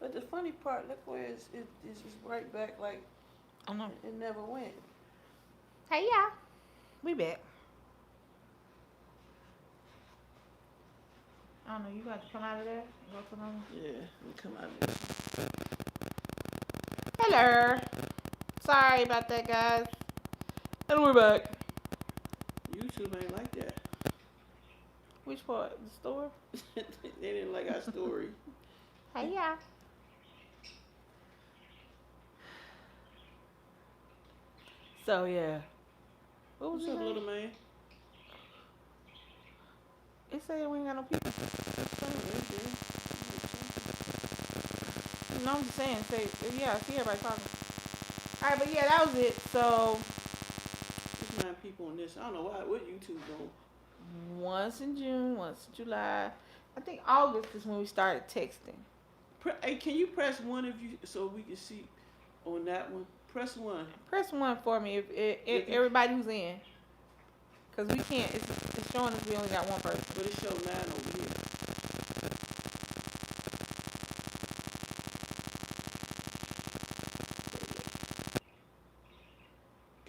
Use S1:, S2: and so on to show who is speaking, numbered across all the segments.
S1: But the funny part, look where it's just right back like
S2: I know.
S1: it never went.
S2: Hey, y'all. We back. I don't know. You got to come out of there and go to another.
S1: Yeah, we come out of this.
S2: Hello. Sorry about that, guys. And we're back.
S1: YouTube ain't like that.
S2: Which part? The store?
S1: They didn't like our story.
S2: Hey, y'all. So, yeah. What was
S1: What's up,
S2: it?
S1: little man?
S2: It said we ain't got no people. No, I'm just saying. Say, yeah, I see everybody talking. All right, but yeah, that was it. So,
S1: There's 9 people on this. I don't know what YouTube doing.
S2: once in June, once in July. I think August is when we started texting.
S1: Hey, can you press 1 if you so we can see on that one? Press 1.
S2: Press 1 for me if everybody who's in. Because we can't, it's showing us we only got one person.
S1: But it show 9 over here.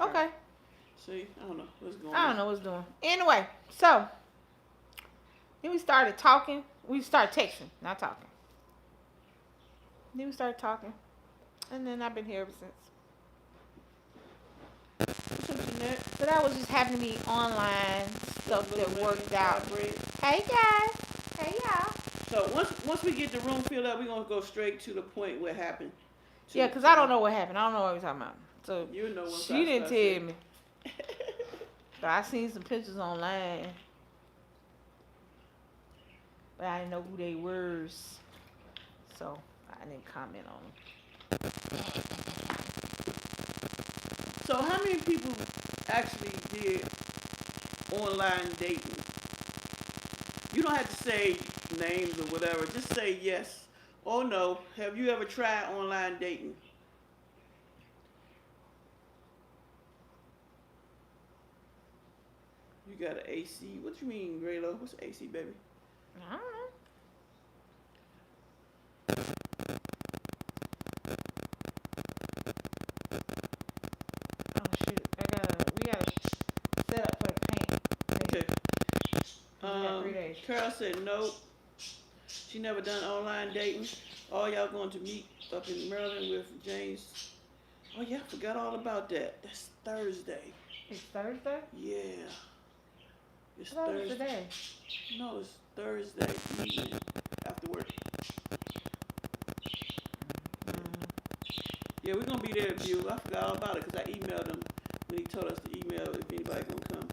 S2: Okay.
S1: See, I don't know what's going on.
S2: I don't know what's doing. Anyway, so then we started talking. We started texting, not talking. Then we started talking. And then I've been here ever since.
S1: What's up, Jeanette?
S2: So that was just happening to be online stuff that worked out.
S1: Bread.
S2: Hey guys. Hey y'all.
S1: So once we get the room filled up, we're gonna go straight to the point what happened.
S2: Yeah, because I don't know what happened. I don't know what we're talking about. So
S1: you know what
S2: she didn't tell me. So I seen some pictures online. But I didn't know who they were. So I didn't comment on them.
S1: So how many people actually did online dating? You don't have to say names or whatever. Just say yes or no. Have you ever tried online dating? You got an AC. What you mean, Graylo? What's AC, baby?
S2: I don't know. Oh shoot! We gotta set up for the paint.
S1: Okay.
S2: We got 3 days.
S1: Carol said no. She never done online dating. All y'all going to meet up in Maryland with James. Oh yeah, I forgot all about that. That's Thursday.
S2: It's Thursday?
S1: Yeah. It's
S2: What was
S1: Thursday.
S2: today?
S1: No, it's Thursday evening after work. Yeah, we're gonna be there at View. I forgot all about it because I emailed him when he told us to email if anybody gonna come.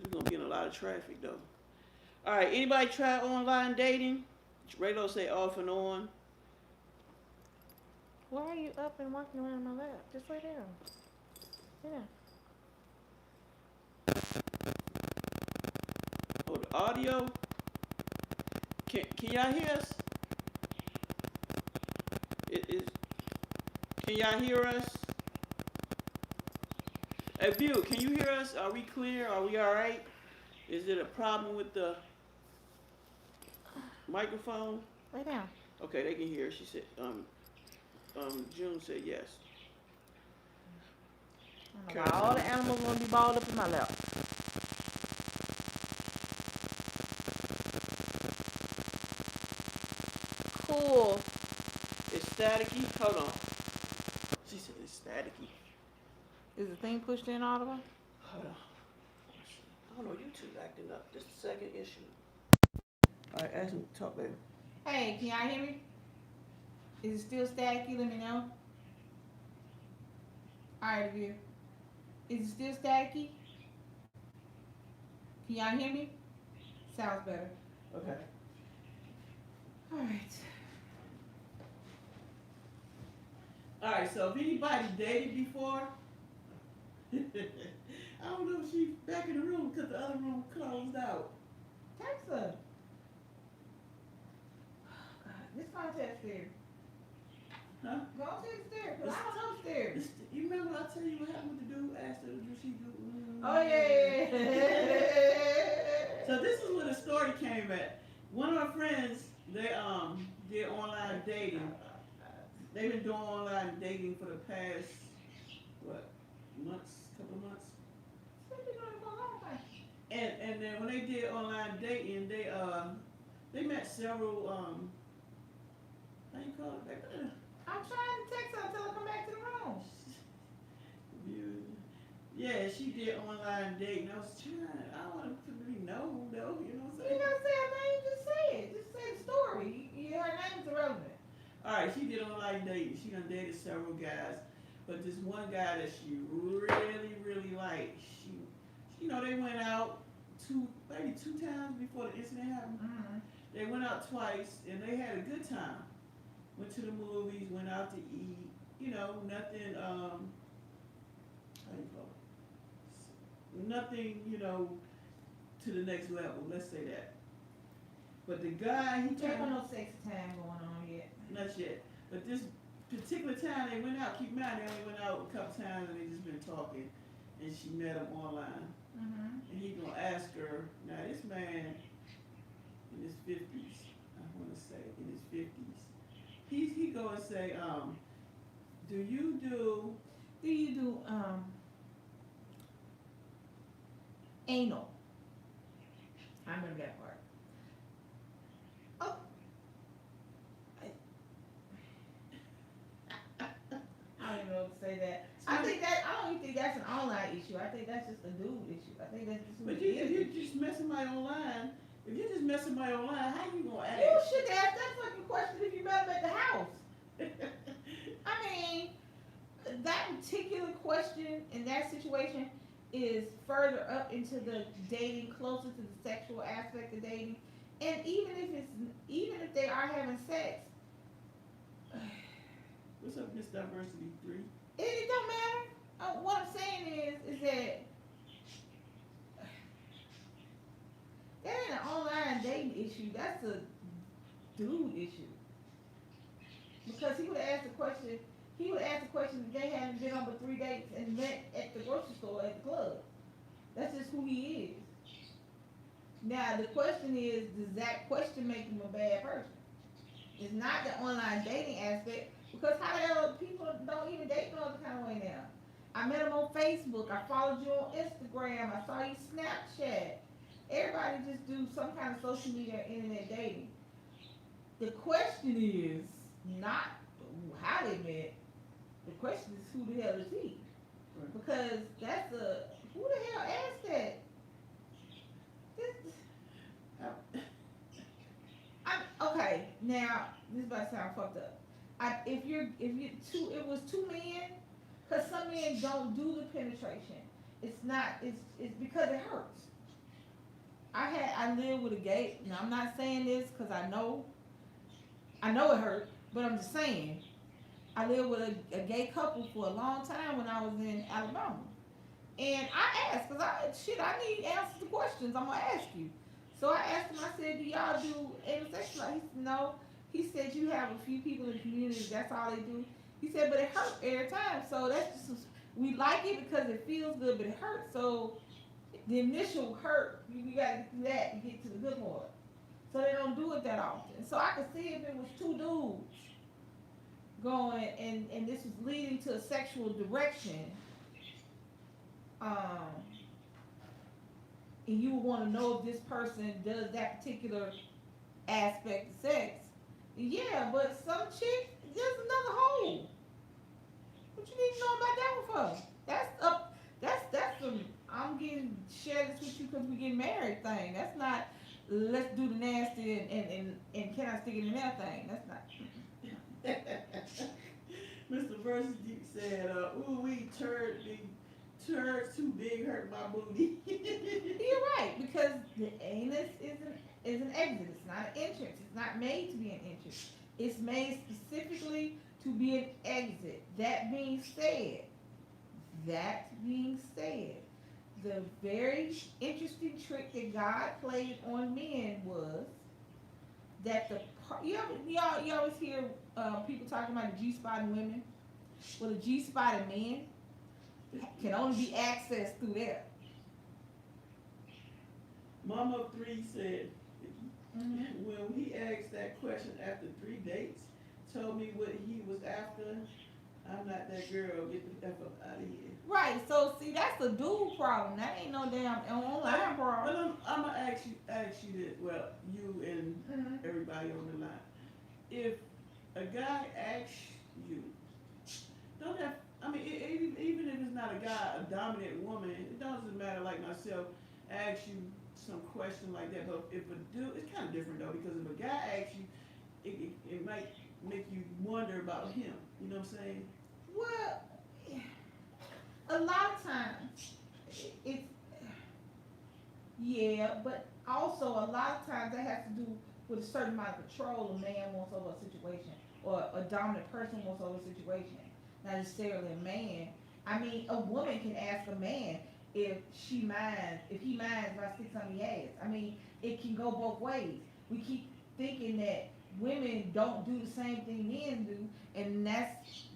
S1: We're gonna be in a lot of traffic though. All right, anybody try online dating? Raylo say off and on.
S2: Why are you up and walking around my lap? Just lay down. Yeah.
S1: Oh, the audio. Can y'all hear us? Can y'all hear us? Hey, View, can you hear us? Are we clear? Are we all right? Is it a problem with the microphone?
S2: Lay down.
S1: Okay, they can hear. She said, June said yes.
S2: I don't know why all the animals want to be balled up in my lap. Cool.
S1: It's staticky. Hold on. She said it's staticky.
S2: Is the thing pushed in all the way?
S1: Hold on. I don't know. YouTube acting up. This is the second issue. All right, ask him to talk, baby.
S2: Hey, can y'all hear me? Is it still staticky? Let me know. Alright, Veer. Is it still staticky? Can y'all hear me? Sounds better.
S1: Okay.
S2: Alright.
S1: All right, so if anybody dated before, I don't know if she's back in the room because the other room closed out.
S2: Text her. God, this contest there.
S1: Huh?
S2: Go upstairs, because I don't upstairs.
S1: You remember I tell you what happened with the dude? Asked her, do she do?
S2: Oh, yeah.
S1: So this is where the story came at. One of our friends, did online dating. They've been doing online dating for the past what months, couple of months. And then when they did online dating, they met several how you call it?
S2: I'm trying to text her until I come back to the room.
S1: Yeah, she did online dating. I was trying. I don't want to really know though. You know what I'm
S2: You
S1: saying?
S2: gotta say her name. Just say it. Just say the story. Her name's irrelevant.
S1: All right, she did online dating. She done dated several guys, but this one guy that she really liked. You know, they went out maybe two times before the incident happened.
S2: Mm-hmm.
S1: They went out twice and they had a good time. Went to the movies, went out to eat. You know, nothing. How you call it? Nothing. You know, to the next level. Let's say that. But the guy, he
S2: There
S1: told
S2: ain't no sex time going on yet.
S1: not yet. But this particular time they went out. Keep in mind they only went out a couple times and they just been talking. And she met him online.
S2: Mm-hmm.
S1: And he gonna ask her. Now this man in his 50s, I want to say in his 50s, he go and say, do you do
S2: anal? I remember that part. Oh, I don't even know what to say that. I don't even think that's an online issue. I think that's just a dude issue. I think that's just.
S1: But if you just met somebody online, how you gonna ask?
S2: You should ask that fucking question if you met him at the house. I mean, that particular question in that situation is further up into the dating, closer to the sexual aspect of dating. And even if they are having sex,
S1: What's up, Miss Diversity 3?
S2: it don't matter. What I'm saying is that that ain't an online dating issue. That's a dude issue. Because he would have asked the question. He would ask the question if they hadn't been on but 3 dates and met at the grocery store at the club. That's just who he is. Now the question is, does that question make him a bad person? It's not the online dating aspect, because how the hell people don't even date no other kind of way now. I met him on Facebook. I followed you on Instagram. I saw you Snapchat. Everybody just do some kind of social media or internet dating. The question is not how they met. The question is who the hell is he?
S1: Right.
S2: Because that's who the hell asked that? Okay, now this is about to sound fucked up. If it was 2 men, because some men don't do the penetration. It's because it hurts. I live with a gay. Now I'm not saying this because I know it hurt, but I'm just saying. I lived with a gay couple for a long time when I was in Alabama, and I asked because I need answers to questions. I'm gonna ask you. So I asked him. I said, "Do y'all do asexual?" He said, "No." He said, "You have a few people in the community. That's all they do." He said, "But it hurts every time. So that's just we like it because it feels good, but it hurts. So the initial hurt, you got to do that to get to the good part. So they don't do it that often. So I could see if it was 2 dudes going and this was leading to a sexual direction, and you would want to know if this person does that particular aspect of sex. Yeah, but some chick, there's another hole. What you need to know about that one for? That's some I'm getting share this with you because we get married thing. That's not let's do the nasty and can I stick it in that thing. That's not.
S1: Mr. Versus Deep said, ooh, we turds too big hurt my booty.
S2: You're right, because the anus is an exit. It's not an entrance. It's not made to be an entrance. It's made specifically to be an exit. That being said, the very interesting trick that God played on men was that you always hear people talking about the G-spot in women. Well, the G-spot in men can only be accessed through there.
S1: Mama 3 said,
S2: Mm-hmm.
S1: when he asked that question after 3 dates, told me what he was after, I'm not that girl. Get the F up out of here.
S2: Right. So see, that's a dude problem. That ain't no damn
S1: But
S2: online
S1: but
S2: problem.
S1: I'm gonna ask you that. Well, you and
S2: Mm-hmm.
S1: everybody on the line. If a guy asks you, don't have. I mean, even if it's not a guy, a dominant woman, it doesn't matter. Like myself, ask you some question like that. But if a dude, it's kind of different though, because if a guy asks you, it might make you wonder about him. You know what I'm saying?
S2: Well, a lot of times it's yeah, but also a lot of times that has to do with a certain amount of control a man wants over a situation, or a dominant person wants over a situation. Not necessarily a man. I mean, a woman can ask a man if he minds if I stick something in your ass. I mean, it can go both ways. We keep thinking that women don't do the same thing men do, and that's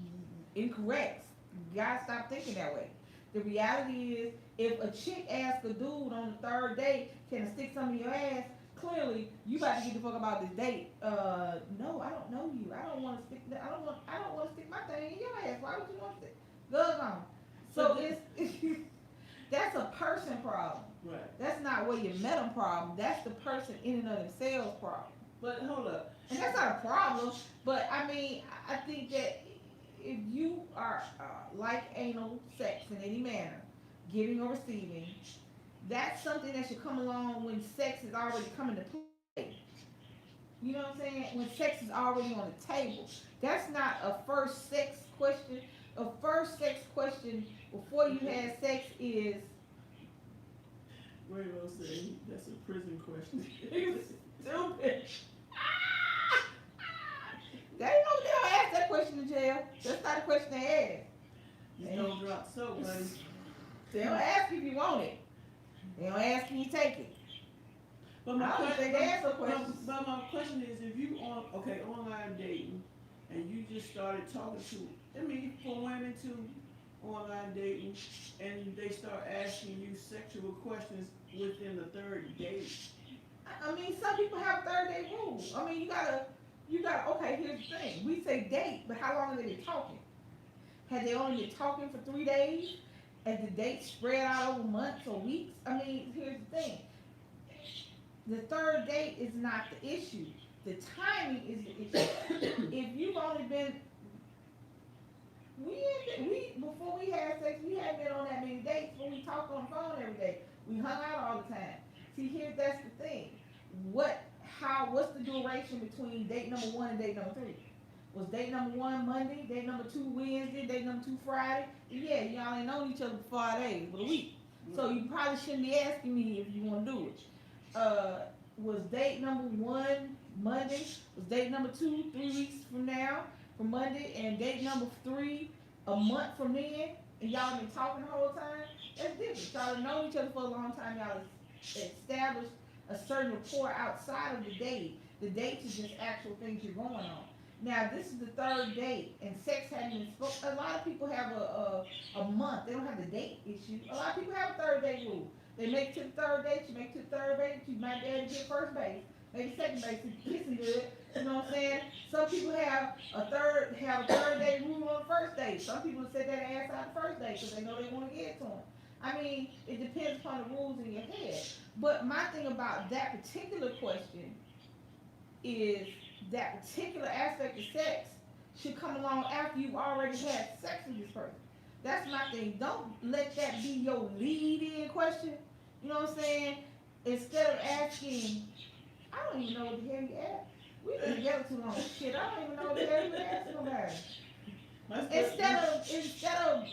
S2: incorrect. You gotta stop thinking that way. The reality is, if a chick asks a dude on the third date, "Can I stick some in your ass?" Clearly, you about to get the fuck about this date. No, I don't know you. I don't want to stick. I don't want to stick my thing in your ass. Why would you want to stick? Go on. So
S1: But the,
S2: it's that's a person problem.
S1: right.
S2: That's not where you met them problem. That's the person in and of themselves problem.
S1: But hold up.
S2: And that's not a problem. But I mean, I think that if you are like anal sex in any manner, giving or receiving, that's something that should come along when sex is already coming to play. You know what I'm saying? When sex is already on the table. That's not a first sex question. A first sex question before you had sex is
S1: Rainbow say that's a prison question.
S2: stupid. They don't ask that question in jail. That's not a question they
S1: You
S2: ask.
S1: don't drop soap, buddy.
S2: They don't ask if you want it. They don't ask can you take it.
S1: But
S2: I don't think they ask no questions.
S1: but my question is, if you on online dating, and you just started talking to, I mean, for women too, online dating, and they start asking you sexual questions within the third date.
S2: I mean, some people have third date rules. I mean, you gotta. Okay, here's the thing. We say date, but how long have they been talking? Had they only been talking for 3 days? Has the date spread out over months or weeks? I mean, here's the thing. The third date is not the issue. The timing is the issue. If you've only been, we before we had sex, we hadn't been on that many dates, but we talked on the phone every day. We hung out all the time. See, here that's the thing. What's the duration between date number one and date number three? Was date number one Monday, date number two Wednesday, date number two Friday? Yeah, y'all ain't known each other for 5 days, but a week. So you probably shouldn't be asking me if you want to do it. Was date number one Monday? Was date number two 3 weeks from now, from Monday, and date number three a month from then? And y'all been talking the whole time? That's different. Y'all have known each other for a long time. Y'all established a certain rapport outside of the date. The date is just actual things you're going on. Now this is the third date, and sex hadn't been spoken. A lot of people have a month. They don't have the date issue. A lot of people have a third date rule. They make it to the third date. You make it to the third date. You might be able to get first base, maybe second base, if you're kissing good. You know what I'm saying? Some people have a third date rule on the first date. Some people set that ass out the first date because they know they want to get to them. I mean, it depends upon the rules in your head. But my thing about that particular question is that particular aspect of sex should come along after you've already had sex with this person. That's my thing. Don't let that be your lead-in question. You know what I'm saying? Instead of asking, I don't even know what the hell you asked. We've been together too long. Shit, I don't even know what the hell you asked nobody. Instead of,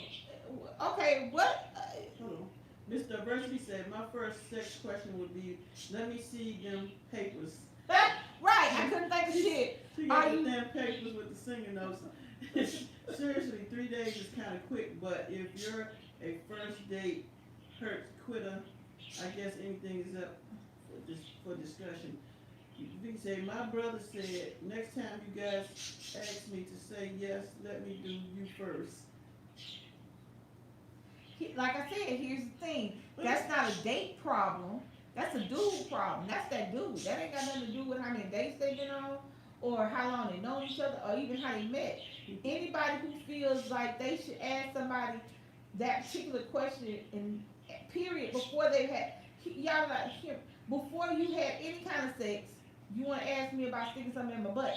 S2: okay, what?
S1: Hold on. Miss Diversity said my first sex question would be, let me see them papers.
S2: Right, I couldn't think of shit.
S1: She got the damn papers with the singing notes. Seriously, 3 days is kind of quick, but if you're a first date hurt quitter, I guess anything is up for discussion. Vicky said, my brother said, next time you guys ask me to say yes, let me do you first.
S2: Like I said, here's the thing. That's not a date problem. That's a dude problem. That's that dude. That ain't got nothing to do with how many dates they've been on, or how long they know each other, or even how they met. Anybody who feels like they should ask somebody that particular question in period before they've had y'all like here before you had any kind of sex, you want to ask me about sticking something in my butt.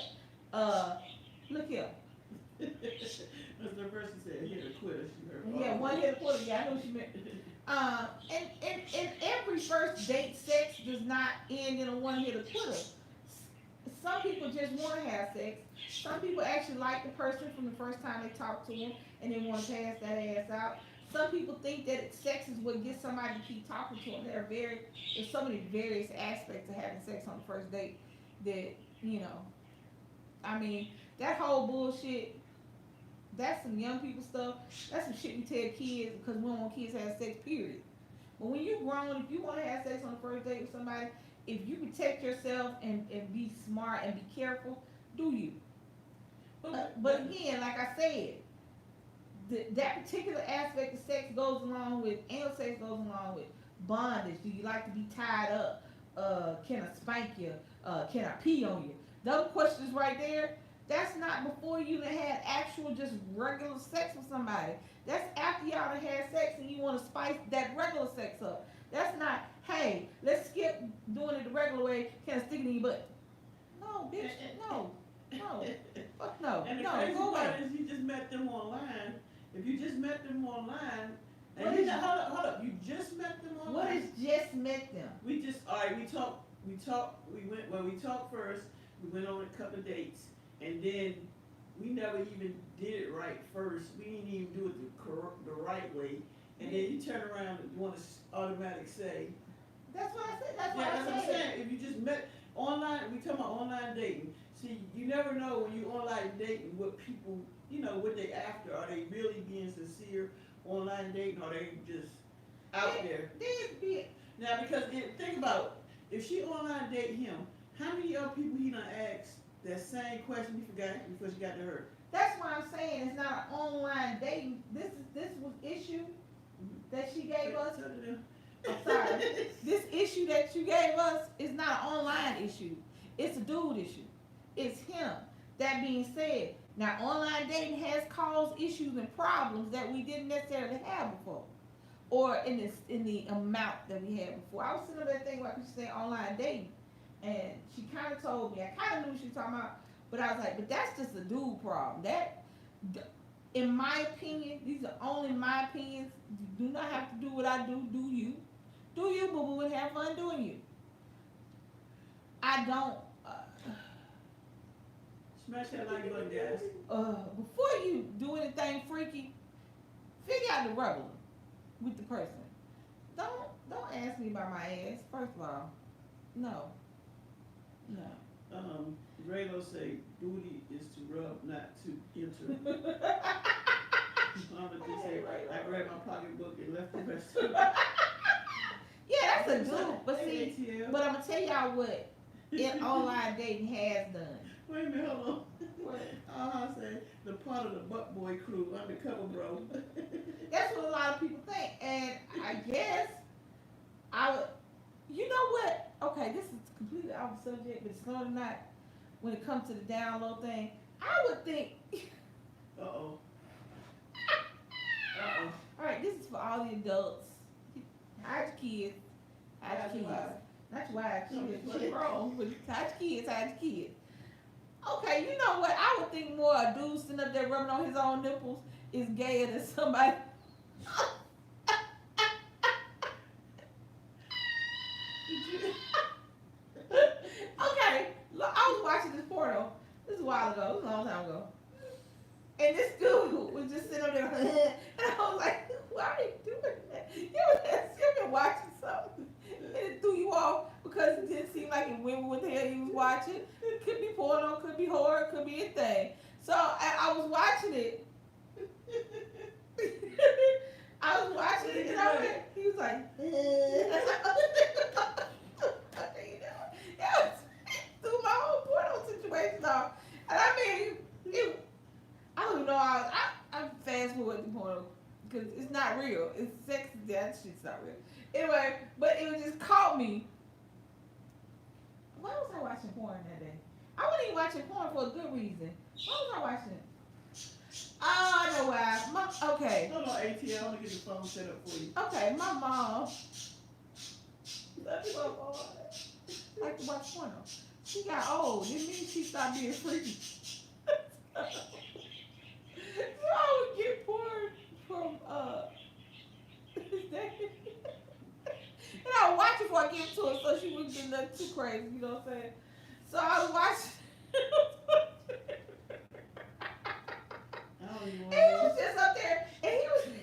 S2: Look here.
S1: That's the person said, hit a quitter. She heard.
S2: Yeah, one hit a quitter. Yeah, I know what she meant. And every first date sex does not end in a one hit a quitter. Some people just want to have sex. Some people actually like the person from the first time they talk to them and they want to pass that ass out. Some people think that sex is what gets somebody to keep talking to them. There's so many various aspects of having sex on the first date that, I mean, that whole bullshit, that's some young people stuff. That's some shit we tell kids because we don't want kids to have sex, period. But when you're grown, if you want to have sex on the first date with somebody, if you protect yourself and be smart and be careful, do you. But again, like I said, that particular aspect of sex goes along with, anal sex goes along with bondage. Do you like to be tied up? Can I spank you? Can I pee on you? Those questions right there, that's not before you done had actual just regular sex with somebody. That's after y'all done had sex and you want to spice that regular sex up. That's not, hey, let's skip doing it the regular way. Can I stick it in your butt? No, bitch, no. Fuck no.
S1: And the
S2: No,
S1: crazy
S2: go
S1: part
S2: away.
S1: is you just met them online. If you just met them online, and
S2: What
S1: you
S2: is-
S1: hold up, you just met them online.
S2: What is just met them?
S1: We just, all right, we talked, we talked first, we went on a couple of dates, and then we never even did it right first. We didn't even do it the right way. And then you turn around and want to automatically say,
S2: That's what I said. That's
S1: yeah,
S2: what
S1: that's
S2: I
S1: what I'm
S2: said.
S1: saying. If you just met online, we talking about online dating. See, you never know when you online dating what people, what they after. Are they really being sincere online dating, or are they just out there? Now, because think about it, if she online date him, how many other people he done asked that same question he forgot before she got to her?
S2: That's why I'm saying it's not an online dating. This was issue that she gave us. I'm sorry. This issue that you gave us is not an online issue. It's a dude issue. It's him. That being said, now online dating has caused issues and problems that we didn't necessarily have before, or in the amount that we had before. I was sitting up there thinking about she said online dating, and she kind of told me. I kind of knew what she was talking about, but I was like, but that's just a dude problem. That, in my opinion, these are only my opinions. You do not have to do what I do. Do you? Do you, boo boo, and have fun doing you. I don't.
S1: Smash that like button, guys.
S2: Before you do anything freaky, figure out the regular with the person. Don't ask me about my ass. First of all, no.
S1: Draylo say duty is to rub, not to enter. Mama just say, I grabbed my pocketbook and left the rest of it.
S2: Yeah, that's a dude. But see, but I'm gonna tell y'all what online dating has done.
S1: Wait a minute, hold on.
S2: What?
S1: I say the part of the butt boy crew, undercover bro.
S2: That's what a lot of people think, and I guess I would. You know what? Okay, this is completely off the subject, but it's not not. When it comes to the down low thing, I would think.
S1: Uh-oh.
S2: All right, this is for all the adults. Hide your kids. Hide your kids. Not your wives. She's wrong. But hide your kids. Hide your kids. Okay, you know what? I would think more a dude sitting up there rubbing on his own nipples is gayer than somebody. Okay, look, I was watching this porno. This is a while ago. This was a long time ago. And this dude was just sitting up there, and I was like, why are you doing that? You've been watching something, and it threw you off because it didn't seem like it went with what the hell you was watching. It could be porno, could be horror, could be anything. So I was watching it. I was watching it, and I went, he was like, threw my whole porno situation off. And I mean, I don't even know. I fast forward the porno because it's not real. It's sex. That shit's not real. Anyway, but it just caught me. Why was I watching porn that day? I wasn't even watching porn for a good reason. Why was I watching it? Oh, I know why. Okay.
S1: Hold on, ATL. I'm gonna get the phone set up for you.
S2: Okay, my mom. That's my mom. Like to watch porno. She got old. It means she stopped being freaky. So I would get porn from and I would watch it before I give it to her so she wouldn't get nothing too crazy, you know what I'm saying? So I would watch
S1: I don't even
S2: and
S1: want
S2: he
S1: to.
S2: was just up there and he was just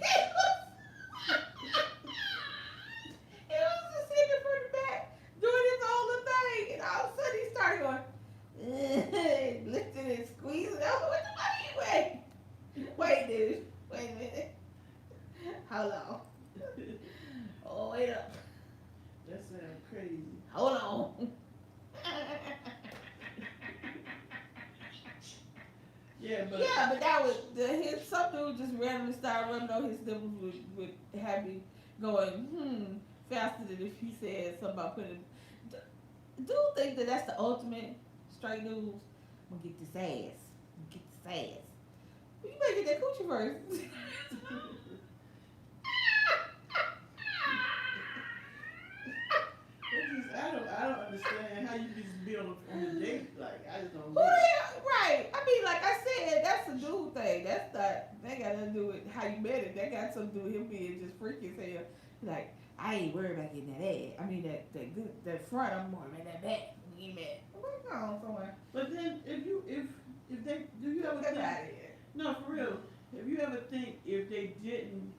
S2: sitting from the back doing his own little thing and all of a sudden he started going lifting and squeezing. I was like, what the fuck are you doing? Wait, dude. Wait a minute. Hold on. Oh, wait up.
S1: That sounds crazy.
S2: Hold on.
S1: Yeah, but
S2: that was some dude just randomly started rubbing on his nipples would have me going faster than if he said something about putting. Dude think that that's the ultimate straight news. I'm gonna get this ass. Get this ass. Well, you better get that coochie first.
S1: I don't understand how you just be on a date. Like, I just don't
S2: Who
S1: get
S2: the
S1: it.
S2: hell? Right. I mean, like I said, that's a dude thing. That's not. That got nothing to do with how you met it. That got something to do with him being just freaky as hell. Like, I ain't worried about getting that ass. I mean, that front. I'm more about that back. Get mad. What's going on somewhere?
S1: But then, if they, do you ever
S2: Get
S1: think?
S2: out of here.
S1: No, for real. If you ever think if they didn't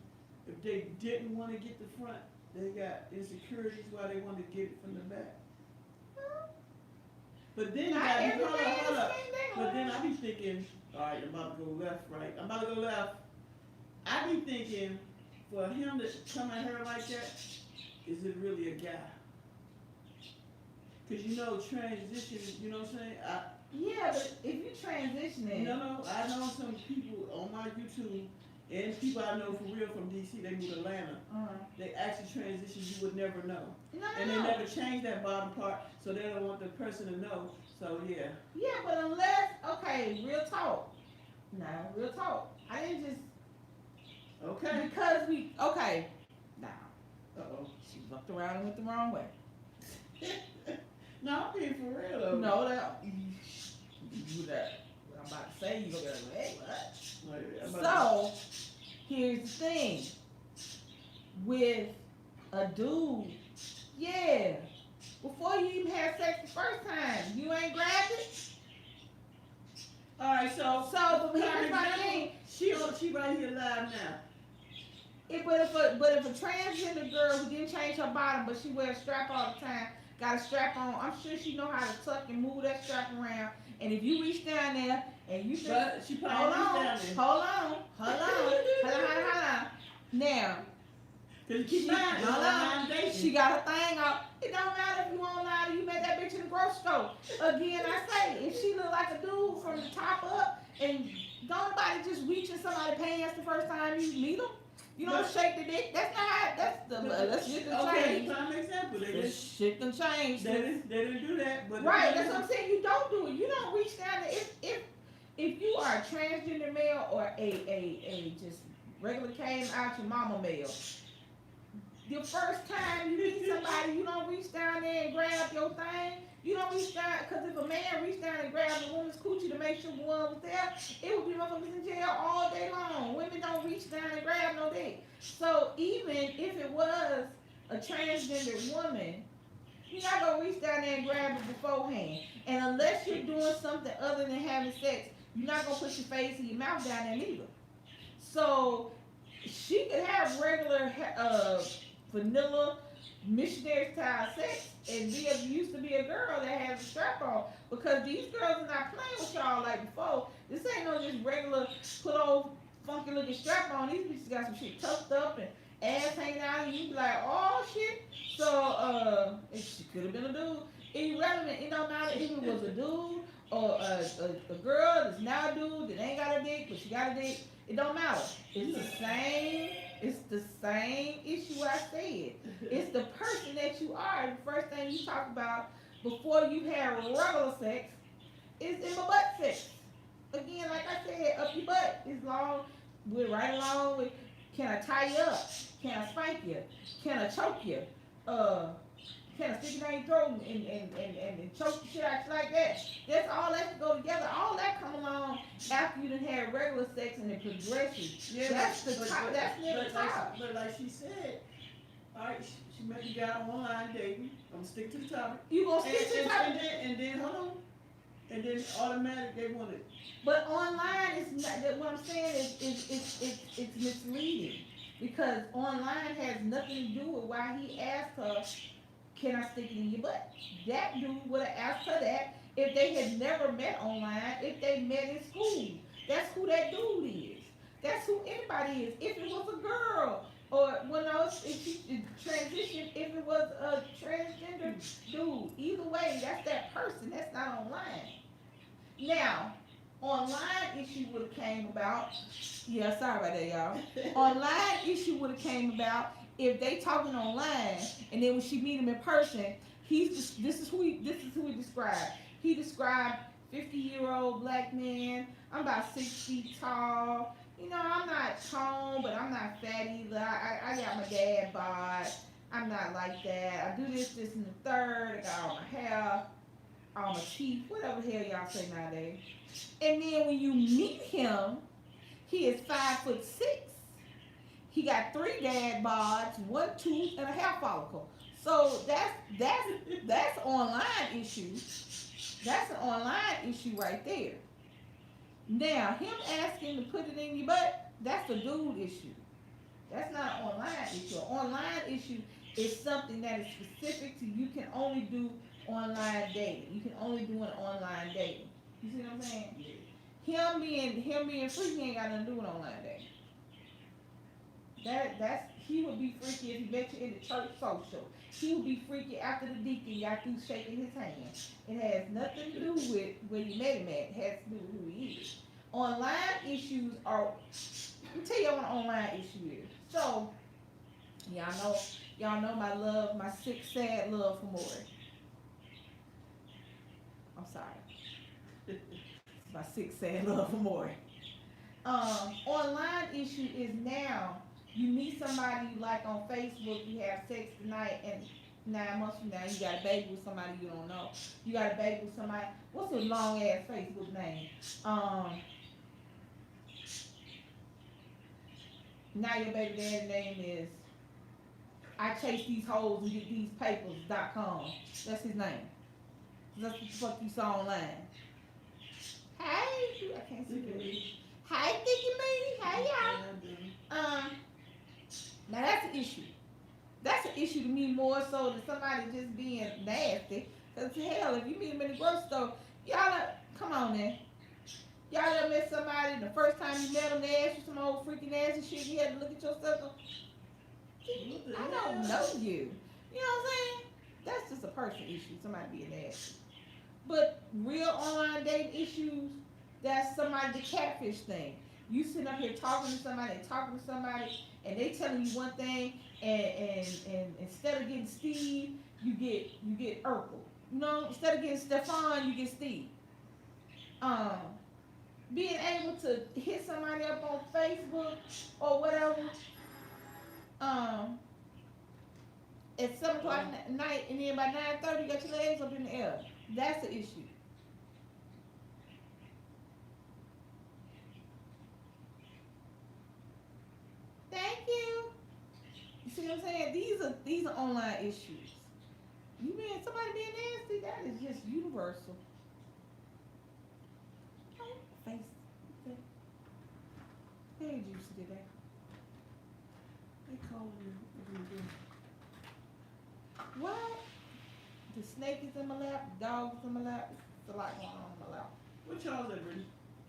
S1: want to get the front, they got insecurities why they want to get it from the back. But then
S2: Not
S1: I be,
S2: every
S1: hold
S2: man
S1: up, hold
S2: is
S1: up.
S2: the same
S1: But then
S2: thing.
S1: I be thinking, all right, I'm about to go left, right? I'm about to go left. I be thinking, for him to come at her like that, is it really a guy? Cause you know transition, you know what I'm saying?
S2: Yeah, but if you transitioning,
S1: No, I know some people on my YouTube and people I know for real from DC, they moved to Atlanta. They actually transition, you would never know. And they never change that bottom part, so they don't want the person to know. So yeah.
S2: Yeah, but unless, okay, real talk. No, real talk. I didn't just
S1: Okay.
S2: because now
S1: Uh-oh.
S2: she looked around and went the wrong way.
S1: No, I'm being for real though.
S2: No, that you that what I'm about to say, you gonna be like, hey, what? So here's the thing. With a dude, yeah. Before you even had sex the first time, you ain't grabbed it.
S1: Alright, so
S2: But here's my thing.
S1: She right here live now.
S2: But if a transgender girl who didn't change her bottom, but she wears a strap all the time, got a strap on, I'm sure she know how to tuck and move that strap around. And if you reach down there and you think,
S1: But she probably
S2: hold
S1: down
S2: on. Now,
S1: Cause keep in mind,
S2: hold on.
S1: dating.
S2: She got her thing out. It don't matter if you online or you met that bitch in the grocery store. Again, I say, if she look like a dude from the top up, and don't nobody just reach in somebody's pants the first time you meet them. You don't shake the dick. That's not. That's shit done
S1: Okay,
S2: changed.
S1: prime example.
S2: This shit done changed.
S1: They didn't do that, but
S2: Right. That's what I'm saying. You don't do it. You don't reach down there. If you are a transgender male or a just regular came out your mama male. The first time you meet somebody, you don't reach down there and grab your thing. You don't reach down, because if a man reached down and grabbed a woman's coochie to make sure the woman was there, it would be motherfuckers in jail all day long. Women don't reach down and grab no dick. So even if it was a transgender woman, you're not going to reach down there and grab it beforehand. And unless you're doing something other than having sex, you're not going to put your face and your mouth down there neither. So she could have regular vanilla missionary style sex and used to be a girl that has a strap on, because these girls are not playing with y'all like before. This ain't no just regular put old funky looking strap on. These bitches got some shit tucked up and ass hanging out, and you be like, oh shit. So she could have been a dude. Irrelevant. It don't matter if it was a dude or a girl that's now a dude that ain't got a dick but she got a dick. It don't matter. It's the same the same issue I said. It's the person that you are. The first thing you talk about before you have regular sex is in my butt sex. Again, like I said, up your butt is long. We're right along with. Can I tie you up? Can I spank you? Can I choke you? Uh, can I stick it down your throat and choke the shit out you like that? That's all that to go together. All that come along after you done had regular sex and it progresses.
S1: Yeah,
S2: that's the top. That's near the top.
S1: but like she said, all right, she met the guy online dating. I'm gonna stick to the topic.
S2: You gonna stick to the topic?
S1: And then hold on. And then automatic they want it.
S2: But online is not. What I'm saying is it's misleading because online has nothing to do with why he asked her, "Can I stick it in your butt?" That dude would have asked her that if they had never met online. If they met in school, that's who that dude is. That's who anybody is. If it was a girl. Or when I was, if she transitioned, if it was a transgender dude, either way, that's that person. That's not online. Now, online issue would have came about. Yeah, sorry about that, y'all. Online issue would have came about if they talking online, and then when she meet him in person, this is who he described. He described 50-year-old black man. I'm about 6 feet tall. You know, I'm not tall, but I'm not fat either. I got my dad bod. I'm not like that. I do this, and the third. I got all my hair, all my teeth, whatever the hell y'all say nowadays. And then when you meet him, he is 5'6". He got 3 dad bods, 1 tooth, and a hair follicle. So that's online issue. That's an online issue right there. Now, him asking to put it in your butt, that's a dude issue. That's not an online issue. An online issue is something that is specific to you can only do online dating. You can only do an online dating. You see what I'm saying? Him being freaky ain't got nothing to do with online dating. That's he would be freaky if he met you in the church social. He would be freaky after the deacon got through shaking his hand. It has nothing to do with where you met him at. It has to do with who he is. Online issues are. Let me tell you what an online issue is. So, y'all know my love, my sick, sad love for Maury. I'm sorry. My sick, sad love for Maury. Online issue is now you meet somebody you like on Facebook, you have sex tonight, and 9 months from now you got a baby with somebody you don't know. You got a baby with somebody. What's a long ass Facebook name? Now your baby dad's name is I chase these hoes and get these papers.com. That's his name. That's what the fuck you saw online. Hey, I can't see it. Hi, Thinky Meanie. Hey, y'all. Now that's an issue. That's an issue to me more so than somebody just being nasty. Cause hell, if you meet them in the grocery store, come on now. Y'all ever met somebody and the first time you met them, they asked you some old freaking nasty shit, you had to look at yourself and I don't know you. You know what I'm saying? That's just a person issue, somebody being nasty. But real online dating issues, that's somebody the catfish thing. You sitting up here talking to somebody, and they telling you one thing, and instead of getting Steve, you get Urkel. You know, instead of getting Stefan, you get Steve. Being able to hit somebody up on Facebook or whatever, at 7 o'clock at night, and then by 9:30 you got your legs up in the air. That's the issue. Thank you. You see what I'm saying? These are online issues. You mean somebody being nasty? That is just universal. Face. Okay. Hey, Juicy today.
S1: They called you.
S2: What? The snake is in my lap, the dog is in my lap. It's a lot going on in my lap.
S1: What y'all's at, Brittany?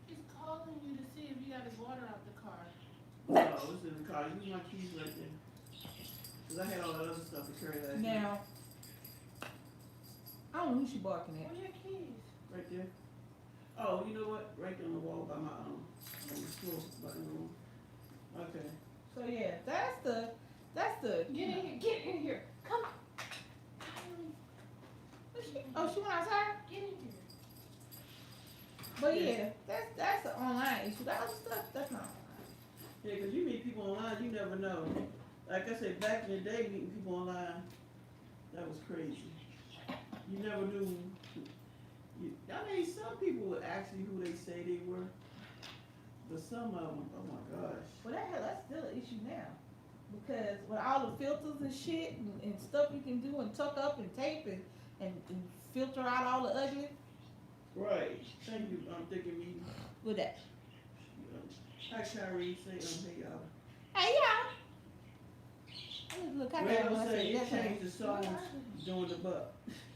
S3: He's calling you to see if you got his water out the car.
S1: Oh, it's in the car. Use my keys right there. Because I had all that other stuff to carry last night.
S2: Now, I don't know who she barking at.
S3: Where are your keys?
S1: Right there. Oh, you know what? Right there on the wall by my on the floor by the room. Okay.
S2: So yeah, that's That's the.
S3: Get in here. Get in here. Come on.
S2: Oh, she went outside.
S3: Get in here.
S2: But yeah, that's an online issue. That other stuff, that's not online.
S1: Yeah, because you meet people online, you never know. Like I said, back in the day, meeting people online, that was crazy. You never knew. I mean, some people were actually who they say they were, but some of them, oh my gosh.
S2: Well, that's still an issue now. Because with all the filters and shit and stuff you can do and tuck up and tape and filter out all the ugly.
S1: Right. Thank you. I'm thinking me.
S2: With that.
S1: Hi, Kyrie. Say, hey, y'all.
S2: Hey, y'all. Look, I
S1: Ray
S2: got
S1: will
S2: one.
S1: say it changed the songs doing the butt.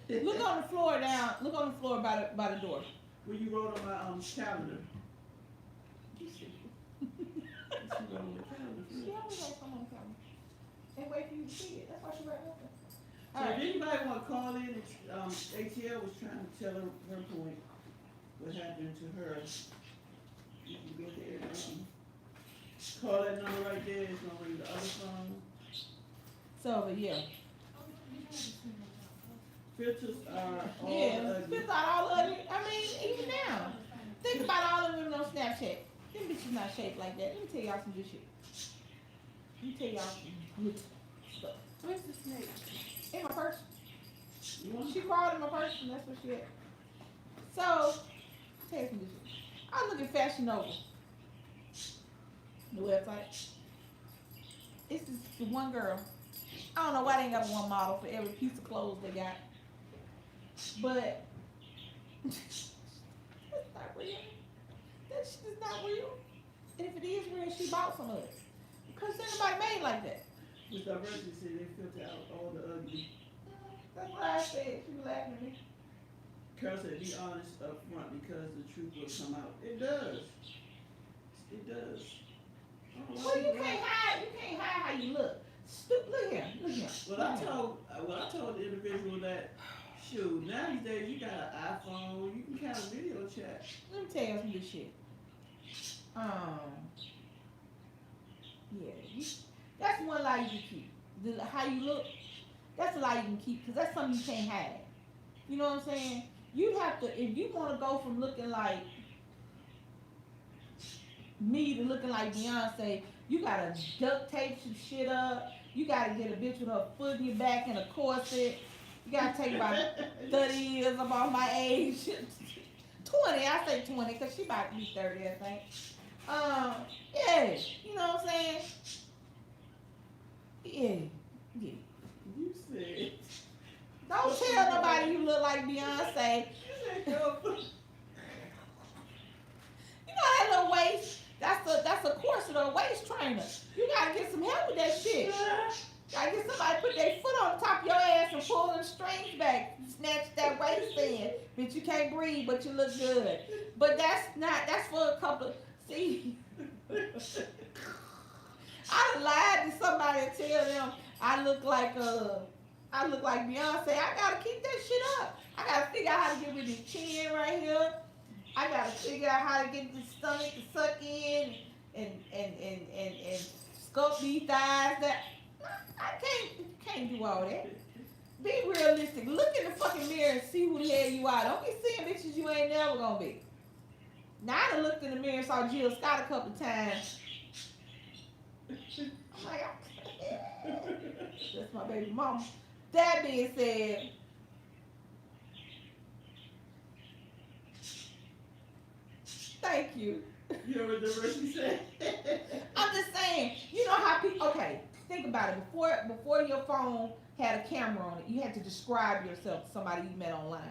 S2: Look on the floor down. Look on the floor by the door.
S1: When you wrote on my calendar. You see. You wrote on the calendar.
S2: She always has something on the camera. And wait for you to see it. That's why she read nothing.
S1: So if anybody want to call in, ATL was trying to tell her point, what happened to her. You can go there and call that number right there. It's going to ring the other phone.
S2: So, but yeah.
S1: Filters are all
S2: Yeah,
S1: ugly.
S2: filters are all ugly. I mean, even now. Think about all the women on Snapchat. Them bitches not shaped like that. Let me tell y'all some good shit. Let me tell y'all some good stuff.
S3: Where's the snake?
S2: In my purse.
S1: You want
S2: She crawled in my purse and that's what she had. So, tell you some good shit. I look at Fashion Nova. The website. It's this the one girl. I don't know why they ain't got one model for every piece of clothes they got. But it's not real. That shit is not real. And if it is real, she bought some of it. Because anybody made like that.
S1: Ms. Diversity said they filter out all the ugly.
S2: That's what I said. She was laughing at me.
S1: Carol said be honest up front because the truth will come out. It does. It does. I don't know why
S2: Well, you
S1: people
S2: can't
S1: lie.
S2: hide. You can't hide how you look. Look here. Look here.
S1: Well, I told the individual that, shoot, now these days you got an iPhone, you can kind of video chat.
S2: Let me tell you some good shit. Yeah, that's one lie you can keep. How you look, that's a lie you can keep because that's something you can't hide. You know what I'm saying? You have to, if you want to go from looking like me to looking like Beyonce, you gotta duct tape some shit up. You gotta get a bitch with her foot in your back in a corset. You gotta take about 30 years above my age. 20, I say 20, because she about to be 30, I think. Yeah, you know what I'm saying? Yeah.
S1: You said.
S2: Don't tell nobody you look like Beyonce.
S1: You said go.
S2: You know that little waist? That's a corset or a waist trainer. You gotta get some help with that shit. Gotta get somebody to put their foot on top of your ass and pull them strings back. Snatch that waist in. Bitch, you can't breathe, but you look good. But that's for a couple of, see. I lied to somebody and tell them I look like Beyonce. I gotta keep that shit up. I gotta figure out how to get with this chin right here. I gotta figure out how to get the stomach to suck in and sculpt these thighs. That I can't do all that. Be realistic. Look in the fucking mirror and see who the hell you are. Don't be seeing bitches you ain't never gonna be. Now I done looked in the mirror and saw Jill Scott a couple times. I'm like, that's my baby mama. That being said, thank you.
S1: You know what the rest she said?
S2: I'm just saying, you know how people, okay, think about it. Before your phone had a camera on it, you had to describe yourself to somebody you met online.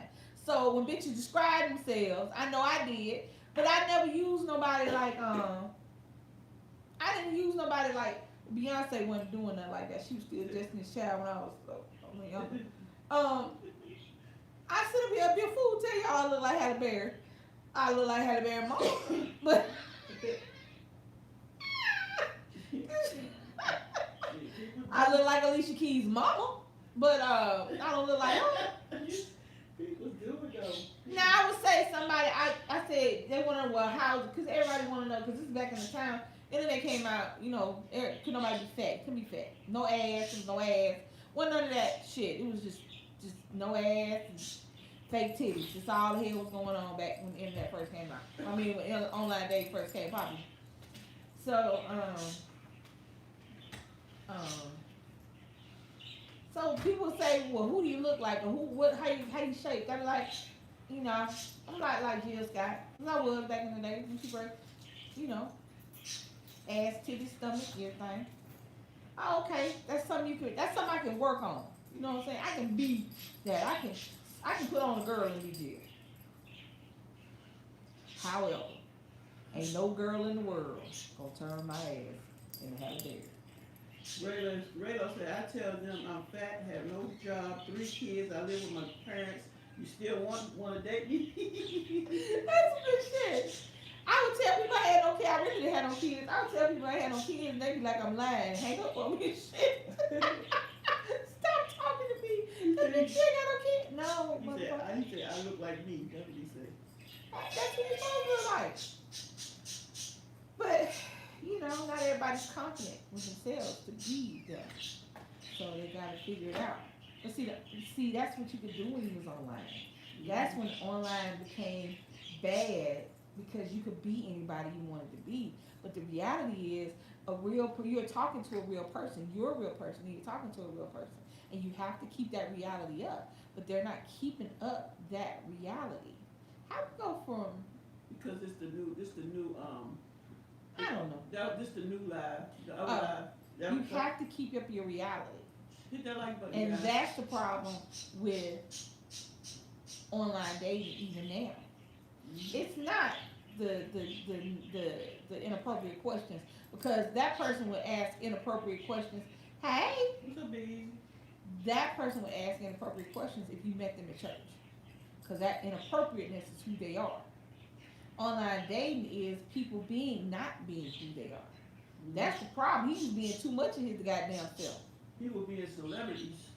S2: So when bitches describe themselves, I know I did, but I never used nobody like, I didn't use nobody like, Beyonce wasn't doing nothing like that. She was still Destiny's Child when I was younger. I sit up here and be a fool, tell y'all I look like Halle Berry. I look like Halle Berry mama, but I look like Alicia Keys' mama, but I don't look like her.
S1: People do it though.
S2: Now I would say somebody, I said they want to know, well, how, because everybody want to know, because this is back in the time, Internet came out, could nobody be fat? Couldn't be fat. No ass, no ass. Wasn't none of that shit. It was just no ass and fake titties. That's all the hell was going on back when the internet first came out. I mean, when online dating first came popular. So, um, so people say, well, who do you look like, or how you shaped? I'm like, I'm like Jill Scott. I was back in the day when she worked, you know, ass, titty, stomach, everything. Oh, okay, that's something I can work on. You know what I'm saying? I can be that. I can put on a girl and be Jill. However, ain't no girl in the world gonna turn my ass and have a dare.
S1: Raylo said, I tell them I'm fat, have no job, 3 kids, I live with my parents. You still want to date me?
S2: That's good shit. I would tell people I had no kids. I really didn't have no kids. I would tell people I had no kids, and they be like I'm lying. Hang up on me and shit. Stop talking to me. Cause bitch, you ain't got no kids. No, motherfucker.
S1: He said, I look like me. That's what he said.
S2: That's what you're supposed to look like. But not everybody's confident with themselves to be them. So they gotta figure it out. But see, that's what you could do when you was online. That's when online became bad because you could be anybody you wanted to be. But the reality is, you're talking to a real person. You're a real person, and you're talking to a real person, and you have to keep that reality up. But they're not keeping up that reality. How do you go from?
S1: Because it's the new
S2: I don't know.
S1: This the new live. The other live.
S2: You have to keep up your reality.
S1: Hit that like button.
S2: And that's the problem with online dating even now. It's not the inappropriate questions, because that person would ask inappropriate questions. Hey,
S1: what's up, baby?
S2: That person would ask inappropriate questions if you met them at church, because that inappropriateness is who they are. Online dating is people not being who they are. That's the problem. He's being too much of his goddamn self.
S1: He will be celebrities.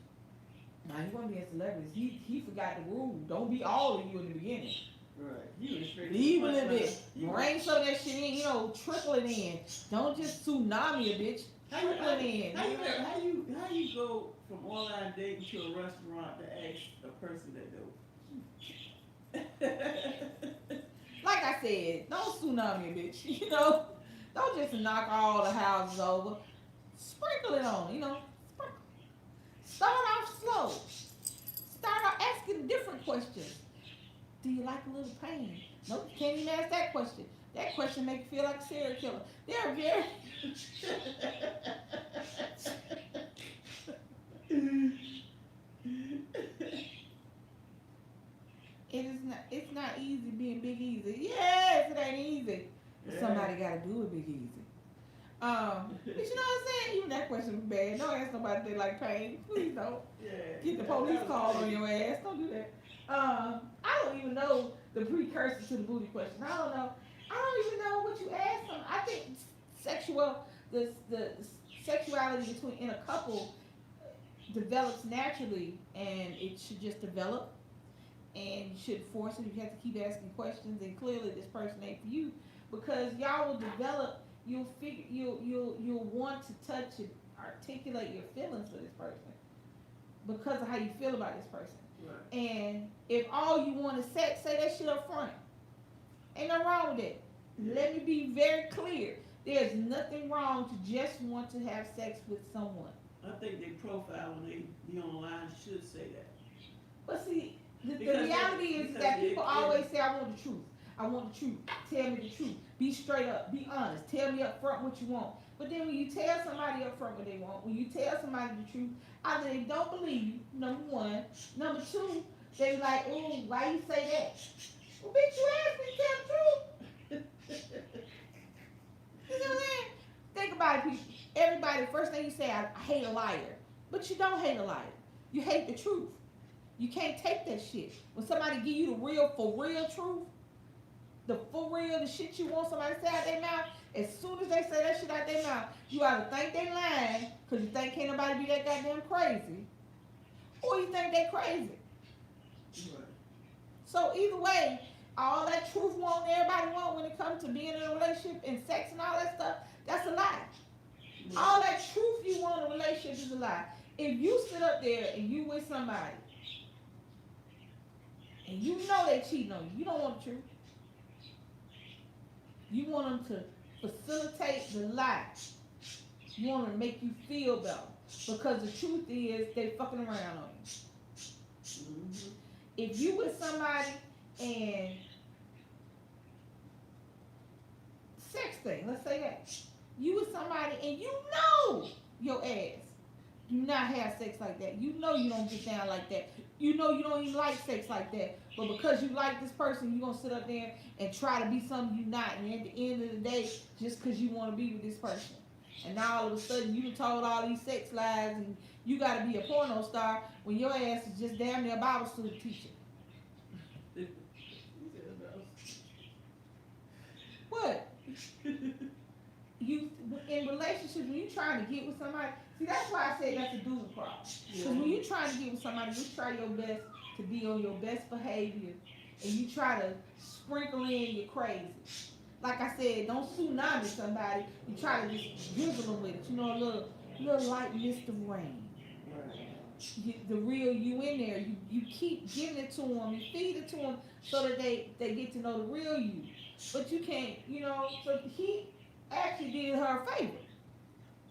S2: Now he wasn't being celebrities. He forgot the rule. Don't be all of you in the beginning.
S1: Right.
S2: Leave a little bit. Bring some of that shit in. Trickle it in. Don't just tsunami a bitch. Trickle it in.
S1: How you go from online dating to a restaurant to ask a person that knows?
S2: Like I said, don't tsunami a bitch. Don't just knock all the houses over. Sprinkle it on. Sprinkle. Start off slow. Start off asking different questions. Do you like a little pain? Nope, you can't even ask that question. That question makes you feel like a serial killer. They're very... It's not easy being Big Easy. Yes, it ain't easy. But somebody gotta do it Big Easy. But you know what I'm saying? Even that question was bad. Don't ask nobody if they like pain. Please don't.
S1: Yeah.
S2: Get the police call on your ass. Don't do that. I don't even know the precursor to the booty question. I don't know. I don't even know what you asked them. I think the sexuality in a couple develops naturally, and it should just develop. And you shouldn't force it. You have to keep asking questions. And clearly, this person ain't for you, because y'all will develop. You'll want to touch and articulate your feelings for this person because of how you feel about this person.
S1: Right.
S2: And if all you want is sex, say that shit up front. Ain't nothing wrong with it. Let me be very clear. There's nothing wrong to just want to have sex with someone.
S1: I think their profile when they be online should say that.
S2: But see, the reality is that people always say, I want the truth. I want the truth. Tell me the truth. Be straight up. Be honest. Tell me up front what you want. But then when you tell somebody up front what they want, when you tell somebody the truth, either they don't believe you, number one. Number two, they be like, oh, why you say that? Well, bitch, you asked me to tell the truth. You know what I'm saying? Think about it, people. Everybody, the first thing you say, I hate a liar. But you don't hate a liar. You hate the truth. You can't take that shit. When somebody give you the real, for real truth, the for real, the shit you want somebody to say out their mouth, as soon as they say that shit out their mouth, you either think they lying, because you think can't nobody be that goddamn crazy, or you think they crazy.
S1: Right.
S2: So either way, all that truth want everybody want when it comes to being in a relationship and sex and all that stuff, that's a lie. All that truth you want in a relationship is a lie. If you sit up there and you with somebody and you know they cheating on you, you don't want the truth. You want them to facilitate the lie. You want them to make you feel better. Because the truth is they fucking around on you.
S1: Mm-hmm.
S2: If you with somebody and sex thing, let's say that. You with somebody and you know your ass do not have sex like that. You know you don't get down like that. You know you don't even like sex like that. But because you like this person, you're going to sit up there and try to be something you're not. And at the end of the day, just because you want to be with this person. And now all of a sudden you done told all these sex lies and you got to be a porno star when your ass is just damn near a Bible student teacher. What? You in relationships when you trying to get with somebody, see that's why I said that's a dude problem. Because when you trying to get with somebody, you try your best to be on your best behavior and you try to sprinkle in your crazy. Like I said, don't tsunami somebody. You try to just drizzle them with it. You know, a little light mist of rain. Right. The real you in there. You keep giving it to them. You feed it to them so that they get to know the real you. But you can't, you know. So he actually did her a favor.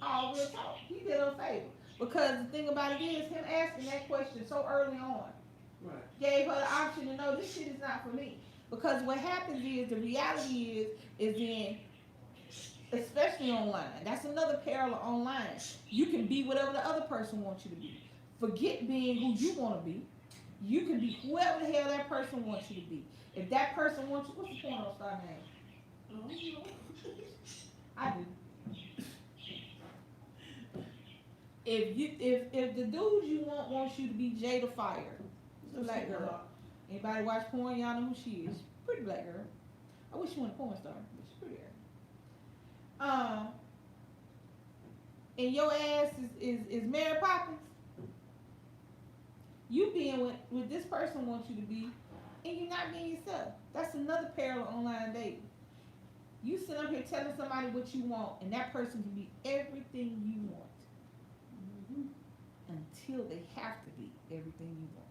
S2: All real talk. He did her a favor. Because the thing about it is, him asking that question so early on, right, gave her the option to know this shit is not for me. Because what happens is, the reality is in, especially online, that's another peril of online. You can be whatever the other person wants you to be. Forget being who you want to be. You can be whoever the hell that person wants you to be. If that person wants you, what's the porno star name? I do. If the dude you want wants you to be Jada Fire, the black girl. Anybody watch porn? Y'all know who she is. Pretty black girl. I wish she was a porn star, but she's pretty girl. And your ass is Mary Poppins. You being with this person wants you to be, and you're not being yourself. That's another peril of online dating. You sit up here telling somebody what you want, and that person can be everything you want. Mm-hmm. Until they have to be everything you want.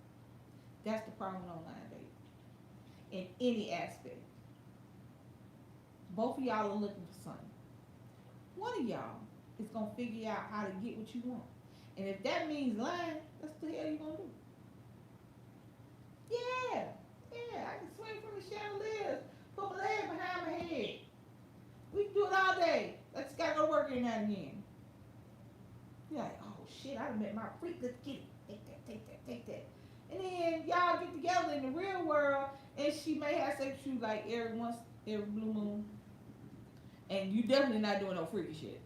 S2: That's the problem with online dating. In any aspect. Both of y'all are looking for something. One of y'all is going to figure out how to get what you want. And if that means lying, that's the hell you going to do. Yeah, I can swing from the chandeliers, put my leg behind my head. We can do it all day. Let's gotta go to work every now and again. You're like, oh shit, I done met my freak, let's get it. Take that. And then y'all get together in the real world and she may have sex with you like every blue moon. And you definitely not doing no freaky shit.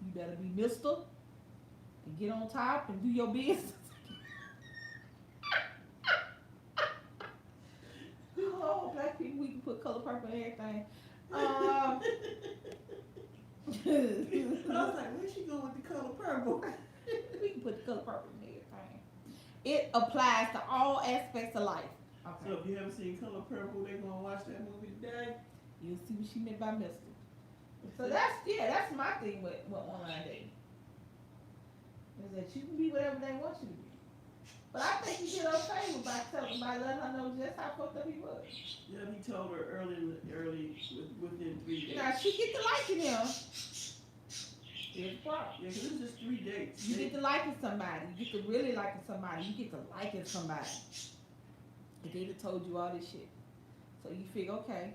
S2: You better be mister and get on top and do your business. Oh, black people, we can put color purple in everything. I
S1: was like, where's she going with the color purple?
S2: We can put the color purple in everything. It applies to all aspects of life. Okay.
S1: So if you haven't seen Color Purple, they're gonna watch that movie today.
S2: You'll see what she meant by mister. So that's my thing with online dating. Is that you can be whatever they want you to be. But I think he did okay by letting her know just how fucked up he was.
S1: Yeah, he told her early within 3 days.
S2: Now she get to liking him. Here's the problem.
S1: Yeah, because it's just 3 dates.
S2: You get to liking somebody. You get to really liking somebody. You get to liking somebody. And they done told you all this shit. So you figure, okay,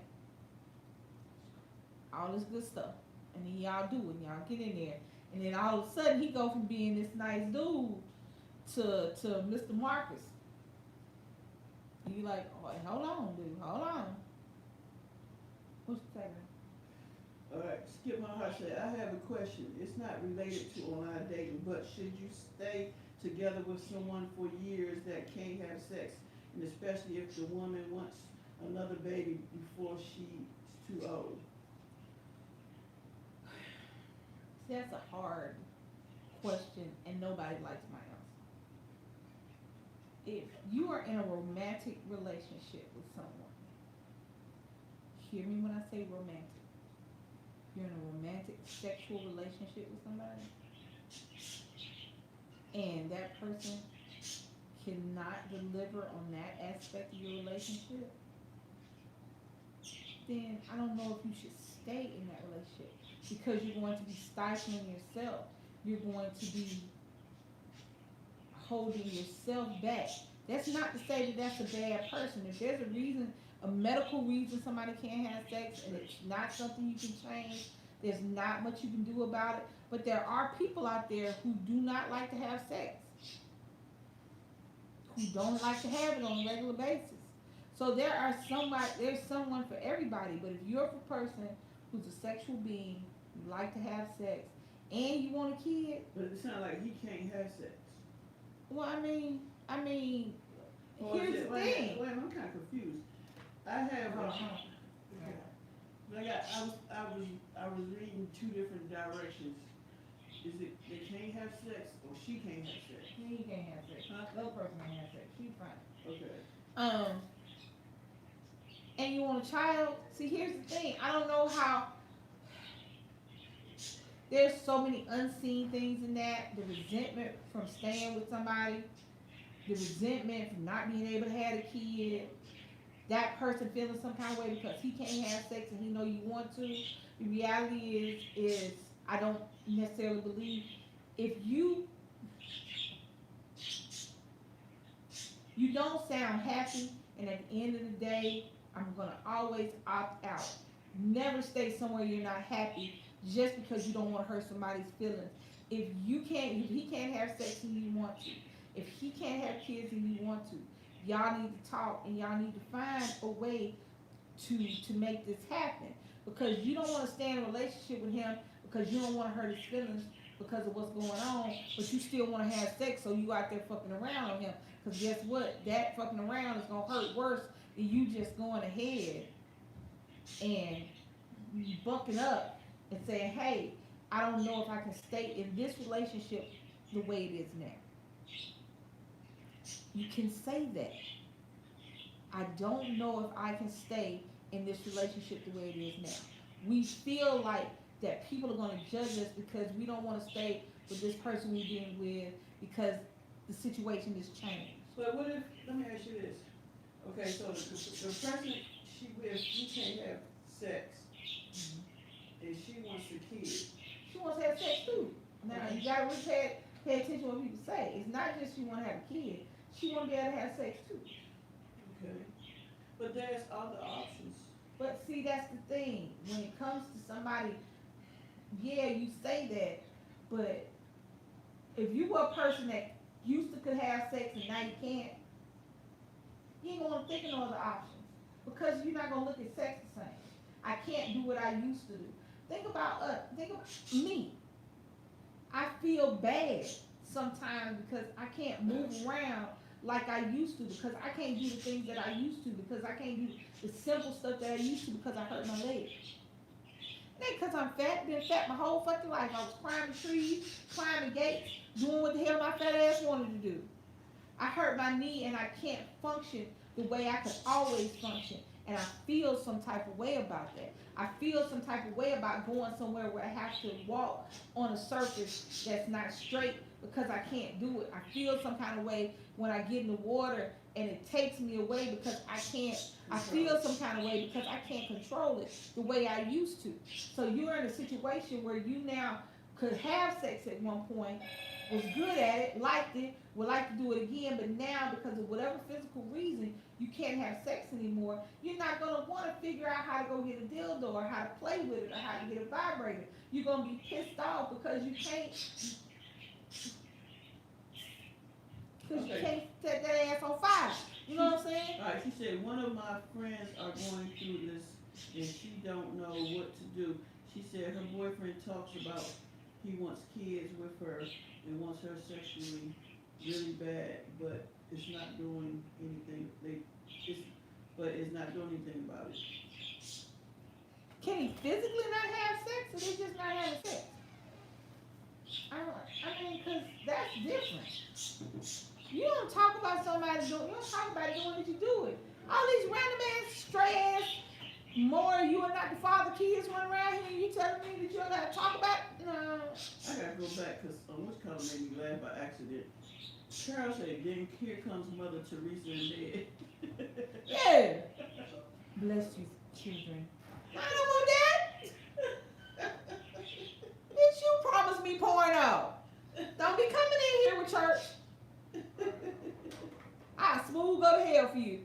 S2: all this good stuff. And then y'all do it. Y'all get in there. And then all of a sudden he go from being this nice dude to Mr. Marcus. And you like, oh, hold on, dude. Hold on. What's you saying?
S1: All right, Skip my heart said, I have a question. It's not related to online dating, but should you stay together with someone for years that can't have sex, and especially if the woman wants another baby before she's too old?
S2: That's a hard question, and nobody likes my answer. if you are in a romantic relationship with someone, hear me when I say romantic. You're in a romantic sexual relationship with somebody, and that person cannot deliver on that aspect of your relationship, then I don't know if you should stay in that relationship, because you're going to be stifling yourself. You're going to be holding yourself back. That's not to say that that's a bad person. If there's a reason, a medical reason somebody can't have sex, and it's not something you can change, there's not much you can do about it. But there are people out there who do not like to have sex, who don't like to have it on a regular basis. So there's someone for everybody. But if you're a person who's a sexual being, you like to have sex, and you want a kid,
S1: But it sounds like he can't have sex.
S2: well,
S1: Or is
S2: here's
S1: it,
S2: the thing.
S1: wait, I'm kind of confused. I have, like I was reading two different directions. Is it they can't have sex or she can't have sex?
S2: He can't have sex.
S1: Huh?
S2: The other person can't have sex. She's fine.
S1: Okay.
S2: And you want a child? See, here's the thing. I don't know how. There's so many unseen things in that. The resentment from staying with somebody, the resentment from not being able to have a kid, that person feeling some kind of way because he can't have sex and he know you want to. The reality is I don't necessarily believe if you don't sound happy, and at the end of the day, I'm gonna always opt out. Never stay somewhere you're not happy just because you don't want to hurt somebody's feelings. If he can't have sex and you want to, if he can't have kids and you want to, y'all need to talk and y'all need to find a way to make this happen. Because you don't want to stay in a relationship with him because you don't want to hurt his feelings because of what's going on, but you still want to have sex, so you out there fucking around on him. Because guess what? That fucking around is gonna hurt worse than you just going ahead and bucking up and saying, hey, I don't know if I can stay in this relationship the way it is now. You can say that. I don't know if I can stay in this relationship the way it is now. We feel like that people are going to judge us because we don't want to stay with this person we've been with because the situation has changed.
S1: But what if, let me ask you this. Okay, so the person she with, she can't have sex, and she wants a kid.
S2: She wants to have sex too. Now, you got to really pay attention to what people say. It's not just she want to have a kid. She want to be able to have sex too.
S1: Okay. But there's other options.
S2: But see, that's the thing. When it comes to somebody, yeah, you say that, but if you were a person that used to could have sex and now you can't, you ain't gonna think of no other options because you're not gonna look at sex the same. I can't do what I used to do. Think about me. I feel bad sometimes because I can't move around like I used to because I can't do the things that I used to because I can't do the simple stuff that I used to because I hurt my leg. It ain't because I'm fat. Been fat my whole fucking life. I was climbing trees, climbing gates, doing what the hell my fat ass wanted to do. I hurt my knee and I can't function the way I could always function. And I feel some type of way about that. I feel some type of way about going somewhere where I have to walk on a surface that's not straight because I can't do it. I feel some kind of way when I get in the water and it takes me away because I can't. I feel some kind of way because I can't control it the way I used to. So you're in a situation where you now could have sex at one point, was good at it, liked it, would like to do it again, but now because of whatever physical reason you can't have sex anymore, you're not going to want to figure out how to go get a dildo or how to play with it or how to get a vibrator. You're going to be pissed off because you can't set that ass on fire. You know what I'm saying?
S1: All right, she said one of my friends are going through this and she don't know what to do. She said her boyfriend talks about he wants kids with her and wants her sexually really bad, but it's not doing anything. It's not doing anything about it.
S2: Can he physically not have sex, or they just not having sex? I mean, because that's different. You don't talk about somebody doing. You don't talk about doing it. You do it. All these random ass stray ass more you are not the father kids running around here. And you telling me that you don't gotta talk about? No.
S1: I gotta go back because which color made me laugh by accident. Carol said, then here comes Mother Teresa in bed.
S2: Yeah. Bless you, children. I don't want that. Bitch, you promised me porno. Don't be coming in here with church. I smooth go to hell for you.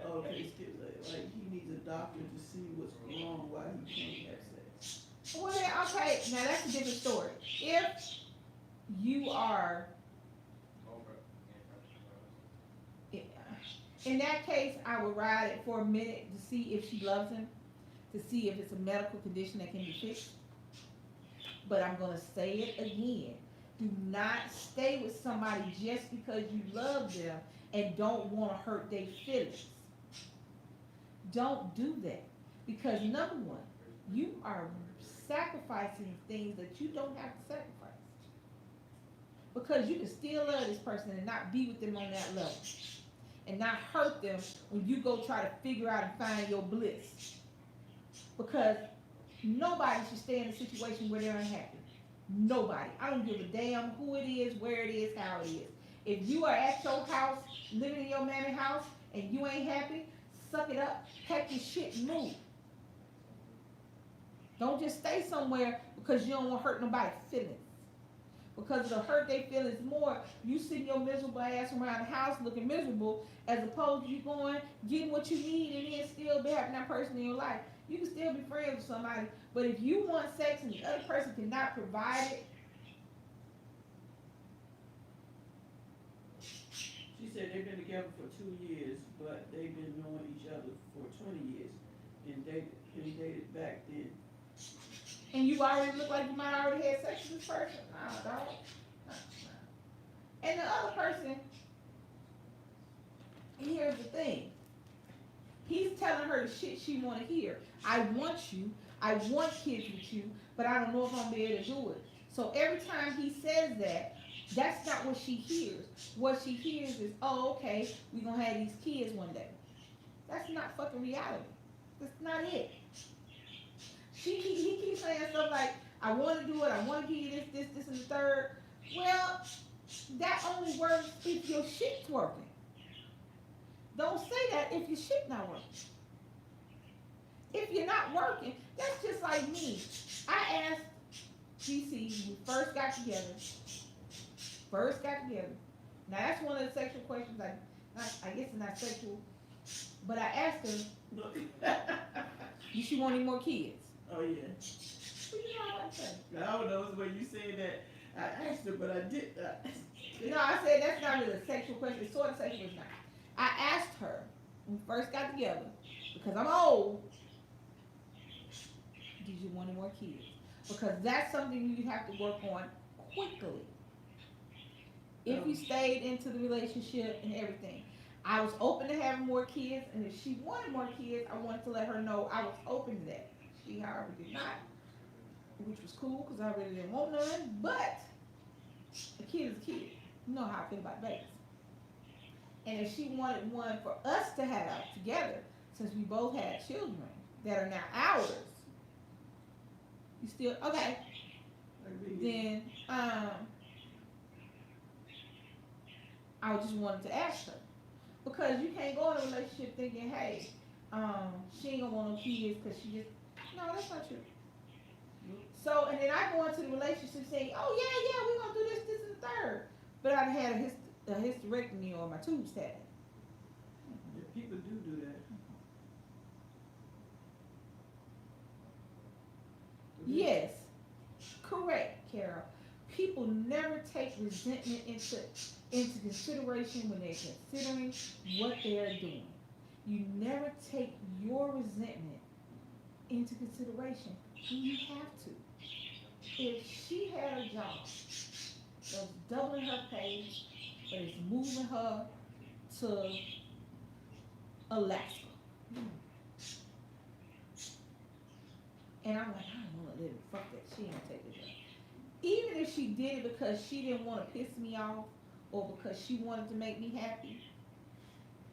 S1: Okay, Skip, like he needs a doctor to see what's wrong, why he can't have sex.
S2: Well, okay, now that's a different story. If you are, in that case, I would ride it for a minute to see if she loves him, to see if it's a medical condition that can be fixed. But I'm going to say it again. Do not stay with somebody just because you love them and don't want to hurt their feelings. Don't do that. Because number one, you are sacrificing things that you don't have to sacrifice. Because you can still love this person and not be with them on that level. And not hurt them when you go try to figure out and find your bliss. Because nobody should stay in a situation where they're unhappy. Nobody. I don't give a damn who it is, where it is, how it is. If you are at your house, living in your mammy house, and you ain't happy, suck it up, pack your shit and move. Don't just stay somewhere because you don't want to hurt nobody's feelings. Because it'll hurt their feelings more. You sitting your miserable ass around the house looking miserable, as opposed to you going, getting what you need, and then still be having that person in your life. You can still be friends with somebody, but if you want sex and the other person cannot provide it.
S1: She said they've been together for 2 years, but they've been knowing each other for 20 years, and dated back then.
S2: And you already look like you might already had sex with this person. Nah, dog. Nah. And the other person, here's the thing. He's telling her the shit she want to hear. I want you. I want kids with you, but I don't know if I'm gonna be able to do it. So every time he says that, that's not what she hears. What she hears is, oh, okay, we're gonna have these kids one day. That's not fucking reality. That's not it. He keeps saying stuff like, I want to do it, I want to give you this, and the third. Well, that only works if your shit's working. Don't say that if your shit not working. If you're not working, that's just like me. I asked GC when we first got together. Now that's one of the sexual questions. I guess it's not sexual, but I asked her, does she want any more kids?
S1: Oh yeah.
S2: What you know what I said?
S1: I don't know when you said that. I asked her, but I did.
S2: No, I said that's not really a sexual question. It's sort of sexual, it's not. I asked her when we first got together, because I'm old, did you want any more kids? Because that's something you have to work on quickly. If you stayed into the relationship and everything. I was open to having more kids, and if she wanted more kids, I wanted to let her know I was open to that. She, however, did not, which was cool because I really didn't want none, but a kid is a kid. You know how I feel about babies. And if she wanted one for us to have together, since we both had children that are now ours, you still, okay, then I just wanted to ask her. Because you can't go in a relationship thinking, hey, she ain't gonna want no kids because she just, no, that's not true. So, and then I go into the relationship saying, oh yeah, we're gonna do this, and the third. But I'd had a hysterectomy or my tubes had.
S1: Yeah, people do that.
S2: Yes, correct, Carol. People never take resentment into consideration when they're considering what they're doing. You never take your resentment into consideration when you have to. If she had a job that was doubling her pay, but it's moving her to Alaska, and I'm like, I don't want to live. Fuck that. She ain't gonna take the job. even if she did it because she didn't want to piss me off or because she wanted to make me happy,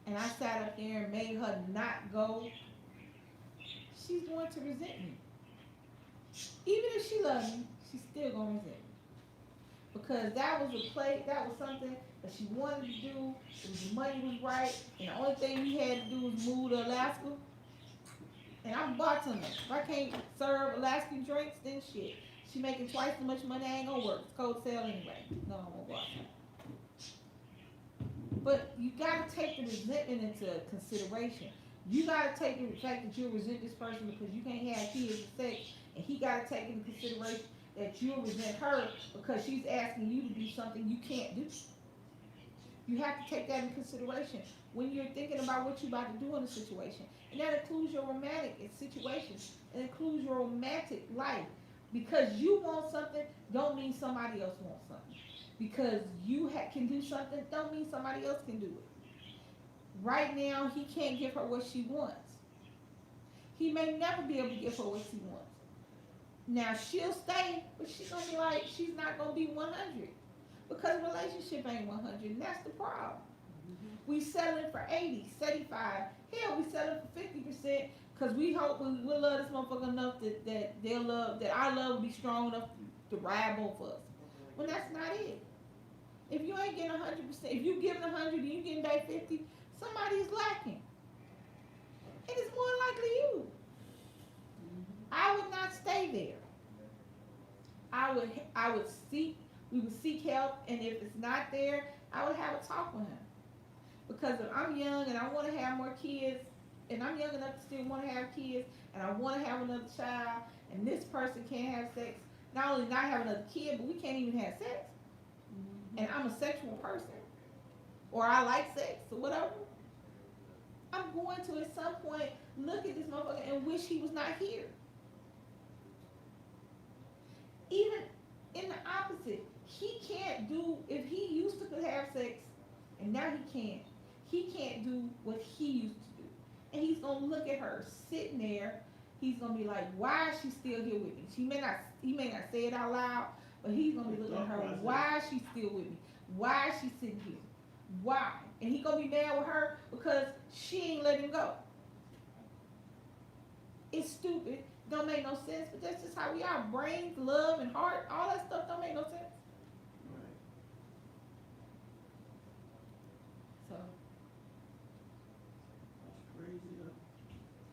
S2: and I sat up there and made her not go, she's going to resent me. Even if she loves me, she's still going to resent me. Because that was a play, that was something that she wanted to do. It was, the money was right, and the only thing we had to do was move to Alaska. And I'm a bartender. If I can't serve Alaskan drinks, then shit. She making twice as much money, I ain't gonna work. It's cold sale anyway. No, I'm gonna bartender. But you gotta take the resentment into consideration. You gotta take the fact that you resent this person because you can't have kids and sex, and he gotta take into consideration that you'll resent her because she's asking you to do something you can't do. You have to take that into consideration when you're thinking about what you're about to do in a situation. And that includes your romantic situations. It includes your romantic life. Because you want something, don't mean somebody else wants something. Because you can do something, don't mean somebody else can do it. Right now, he can't give her what she wants. He may never be able to give her what she wants. Now, she'll stay, but she's going to be like, she's not going to be 100. Because relationship ain't 100, and that's the problem. We selling for 80, 75. Hell, we selling for 50% because we hope we'll love this motherfucker enough that they'll love, that our love will be strong enough to ride both of us. When that's not it. If you ain't getting 100%, if you giving 100 and you getting back 50, somebody is lacking. And it's more likely you. I would not stay there. I would seek, we would seek help, and if it's not there, I would have a talk with him. Because if I'm young and I want to have more kids, and I'm young enough to still want to have kids, and I want to have another child, and this person can't have sex, not only not have another kid, but we can't even have sex, and I'm a sexual person, or I like sex, or whatever, I'm going to at some point look at this motherfucker and wish he was not here. Even in the opposite, he can't do, if he used to have sex, and now he can't do what he used to do. And he's going to look at her sitting there. He's going to be like, why is she still here with me? He may not say it out loud, but he's going to be looking at her, why is she still with me? Why is she sitting here? Why? And he's going to be mad with her because she ain't let him go. It's stupid. Don't make no sense, but that's just how we are. Brains, love, and heart, all that stuff don't make no sense. So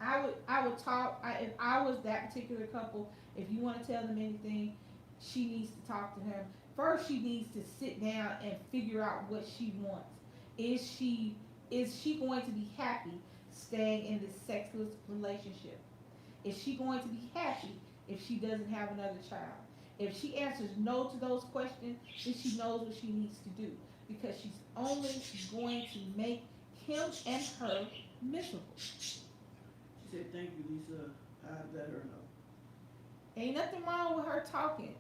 S2: I would talk. If I was that particular couple, if you want to tell them anything, she needs to talk to him. First, she needs to sit down and figure out what she wants. Is she going to be happy staying in this sexless relationship? Is she going to be happy if she doesn't have another child? If she answers no to those questions, then she knows what she needs to do, because she's only going to make him and her miserable.
S1: She said, thank you, Lisa. I let her know.
S2: Ain't nothing wrong with her talking.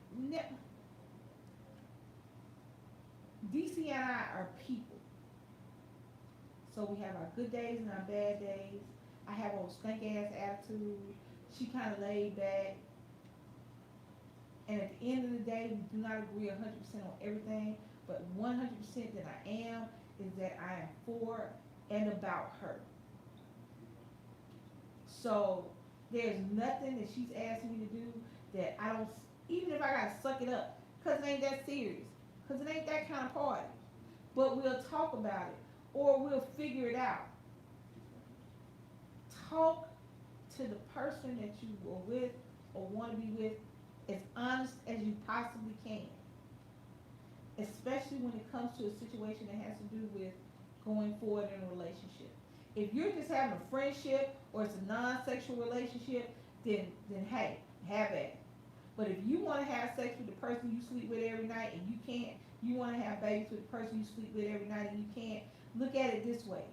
S2: DC and I are people. So we have our good days and our bad days. I have a stank ass attitude. She kind of laid back. And at the end of the day, we do not agree 100% on everything. But 100% that I am is that I am for and about her. So there's nothing that she's asking me to do that I don't, even if I gotta suck it up, because it ain't that serious, because it ain't that kind of party. But we'll talk about it, or we'll figure it out. Talk to the person that you were with or want to be with as honest as you possibly can. Especially when it comes to a situation that has to do with going forward in a relationship. If you're just having a friendship or it's a non-sexual relationship, then hey, have it. But if you want to have sex with the person you sleep with every night and you can't, you want to have babies with the person you sleep with every night and you can't, look at it this way.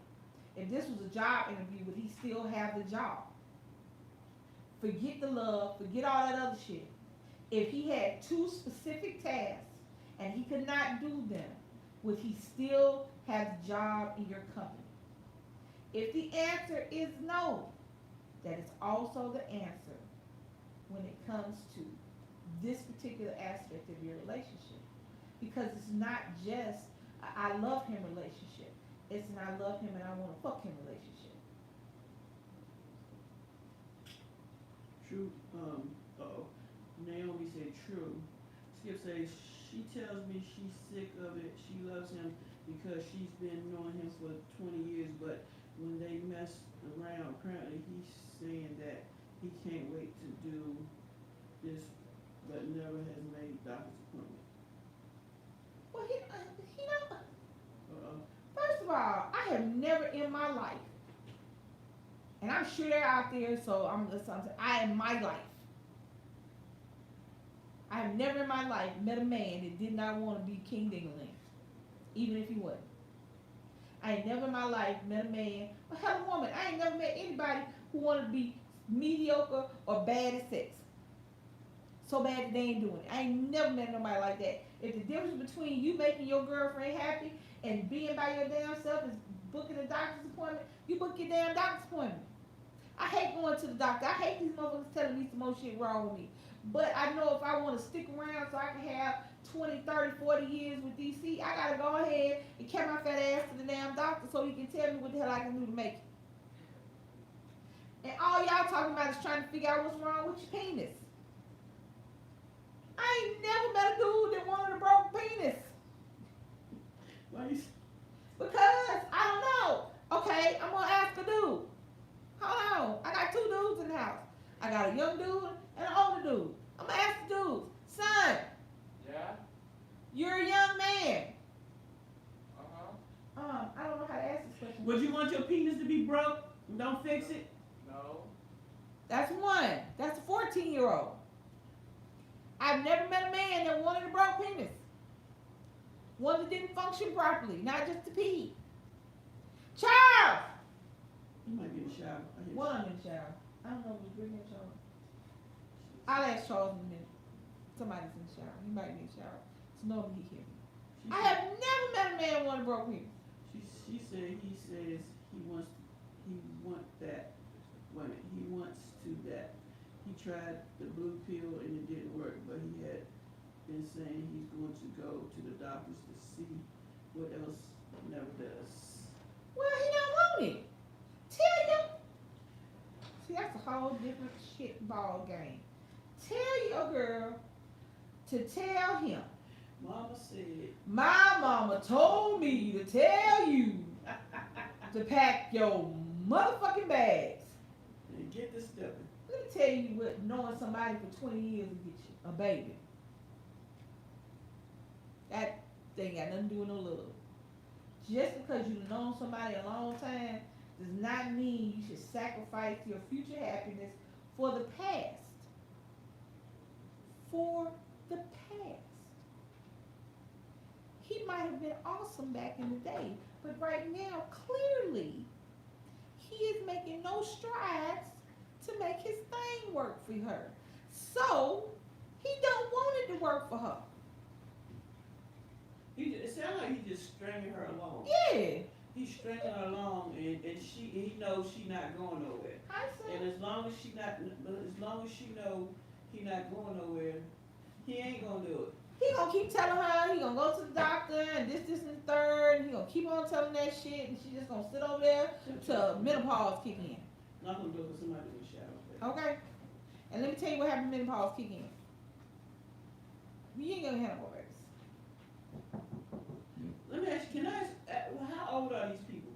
S2: If this was a job interview, would he still have the job? Forget the love, forget all that other shit. If he had 2 specific tasks and he could not do them, would he still have the job in your company? If the answer is no, that is also the answer when it comes to this particular aspect of your relationship, because it's not just I love him relationship. It's an I love him and I want to fuck him relationship.
S1: True. Naomi said true. Skip says she tells me she's sick of it. She loves him because she's been knowing him for 20 years, but when they mess around, apparently he's saying that he can't wait to do this, but never has made doctor's appointment.
S2: Well, he don't.
S1: Uh-oh.
S2: First of all, I have never in my life, and I'm sure they're out there. So I in my life, I have never in my life met a man that did not want to be King Dingaling, even if he wasn't. I ain't never in my life met a man, or hell, a woman. I ain't never met anybody who wanted to be mediocre or bad at sex. So bad that they ain't doing it. I ain't never met nobody like that. If the difference between you making your girlfriend happy and being by your damn self is booking a doctor's appointment, you book your damn doctor's appointment. I hate going to the doctor. I hate these motherfuckers telling me some more shit wrong with me. But I know if I want to stick around so I can have 20, 30, 40 years with DC, I got to go ahead and carry my fat ass to the damn doctor so he can tell me what the hell I can do to make it. And all y'all talking about is trying to figure out what's wrong with your penis. I ain't never met a dude that wanted a broke penis.
S1: Why you?
S2: Because I don't know. Okay, I'm gonna ask a dude. Hold on. I got two dudes in the house. I got a young dude and an older dude. I'm gonna ask the dudes. Son.
S4: Yeah?
S2: You're a young man.
S4: Uh-huh.
S2: I don't know how to ask this question.
S1: Would you want your penis to be broke? Don't fix it.
S4: No.
S2: That's one. That's a 14-year-old. I've never met a man that wanted a broke penis. One that didn't function properly, not just to pee. Charles!
S1: You might be in the shower. I hear
S2: Well, I'm in the shower. I don't know if we're in the shower. I'll ask Charles in a minute. Somebody's in the shower. He might be in the shower. So normally he hear me.
S1: She
S2: I
S1: said-
S2: have never met a man who wanted a broke penis.
S1: She said he says he wants that. Wait a minute, he wants to that. He tried the blue pill and it didn't work, but he had been saying he's going to go to the doctors to see what else never does.
S2: Well, he don't want it. Tell him. See, that's a whole different shit ball game. Tell your girl to tell him.
S1: Mama said,
S2: My mama told me to tell you to pack your motherfucking bags.
S1: and get this stepping.
S2: Let me tell you what knowing somebody for 20 years will get you a baby. That thing got nothing to do with no love. Just because you've known somebody a long time does not mean you should sacrifice your future happiness for the past. For the past. He might have been awesome back in the day, but right now, clearly, he is making no strides to make his thing work for her. So, he don't want it to work for her.
S1: It sounds like he's just stringing her along.
S2: Yeah.
S1: He's stringing her along, and he knows she not going nowhere.
S2: I said,
S1: And as long as she know he not going nowhere, he ain't gonna do it.
S2: he gonna keep telling her he gonna go to the doctor and this, and the third. And he gonna keep on telling that shit, and she just gonna sit over there till menopause kick in.
S1: Not gonna do it with somebody in the shower.
S2: Okay. And let me tell you what happened when menopause kick in. You ain't gonna have no babies.
S1: Let me ask you, how old are these people?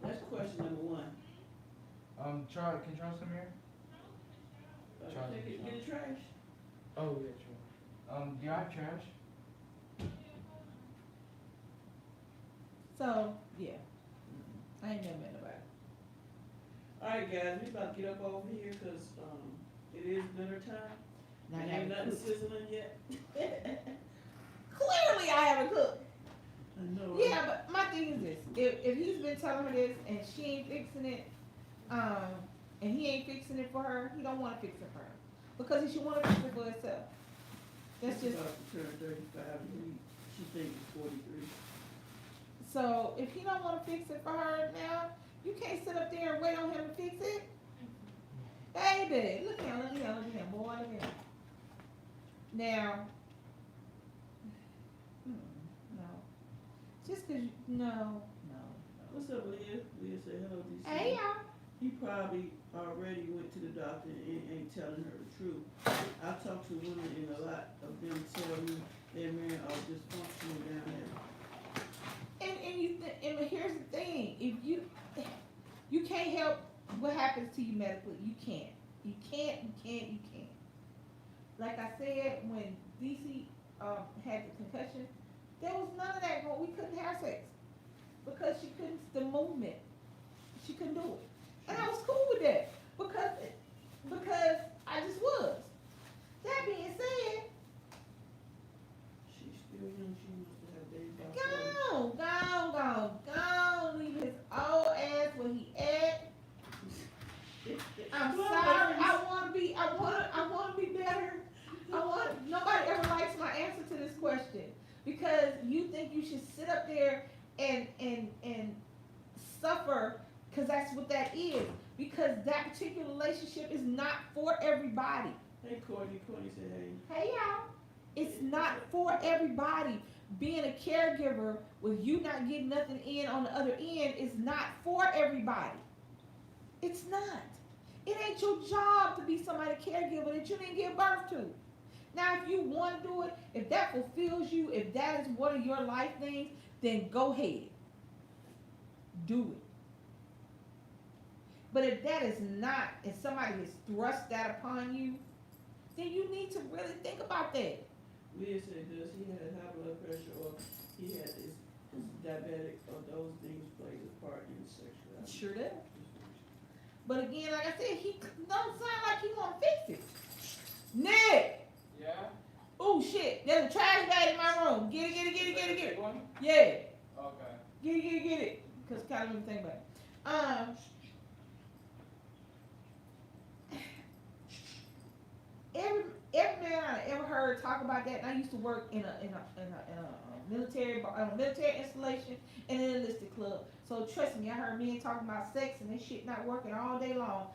S1: That's question number one.
S4: Charles, can Charles come here? Charlie.
S1: Get the trash.
S4: Oh, yeah, Charles. Do you have trash?
S2: So, yeah. I ain't never met nobody.
S1: Alright guys, we about to get up over here, cause, it is dinner time.
S2: Now,
S1: And
S2: I
S1: ain't
S2: haven't
S1: nothing
S2: cooked.
S1: sizzling yet.
S2: Clearly, I haven't cooked.
S1: I know.
S2: Yeah, but my thing is this: if he's been telling her this and she ain't fixing it, and he ain't fixing it for her, he don't want to fix it for her because he should want to fix it for himself. That's
S1: She's
S2: just
S1: about to turn 35, and she thinks 43.
S2: so. If he don't want to fix it for her now, you can't sit up there and wait on him to fix it. Baby, look at him, boy, look at him. Now, no. Just cause no.
S1: What's up, Leah? Leah said hello, DC.
S2: Hey y'all.
S1: He probably already went to the doctor and ain't telling her the truth. I talk to women and a lot of them tell me their men are dysfunctional down there.
S2: And here's the thing: if you can't help what happens to you medically, you can't. You can't. Like I said, when DC had the concussion, there was none of that going. We couldn't have sex because she couldn't. The movement, she couldn't do it, and I was cool with that because I just was. That being said,
S1: She's still young. She wants to have baby by
S2: go, leave his old ass where he at. I'm sorry. I want to be better. Nobody ever likes my answer to this question because you think you should sit up there and suffer because that's what that is. Because that particular relationship is not for everybody.
S1: Hey, Courtney. Courtney said, hey.
S2: Hey y'all. It's not for everybody. Being a caregiver with you not getting nothing in on the other end is not for everybody. It's not. It ain't your job to be somebody's caregiver that you didn't give birth to. Now, if you want to do it, if that fulfills you, if that is one of your life things, then go ahead. Do it. But if that is not, if somebody has thrust that upon you, then you need to really think about that.
S1: Leah said, does he have high blood pressure or he had is diabetic or those things play a part in sexuality?
S2: Sure does. But again, like I said, he don't sound like he want to fix it. Nick!
S4: Yeah?
S2: Oh shit, there's a trash bag in my room. Get it.
S4: One?
S2: Yeah.
S4: Okay.
S2: Get it. Because kind of think about it. Every man I ever heard talk about that, and I used to work in a military installation and an enlisted club. So trust me, I heard men talking about sex and this shit not working all day long.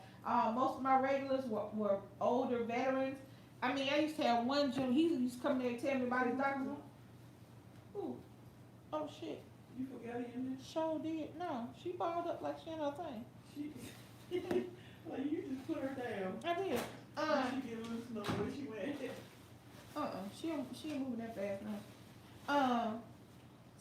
S2: Most of my regulars were older veterans. I mean, I used to have one gentleman, he used to come there and tell me about his doctor. Ooh. Oh shit.
S1: You forgot him there?
S2: Sure did. No, she balled up like she had her thing.
S1: Like you just put her down.
S2: I did.
S1: She get loose know where she went.
S2: She ain't moving that fast now.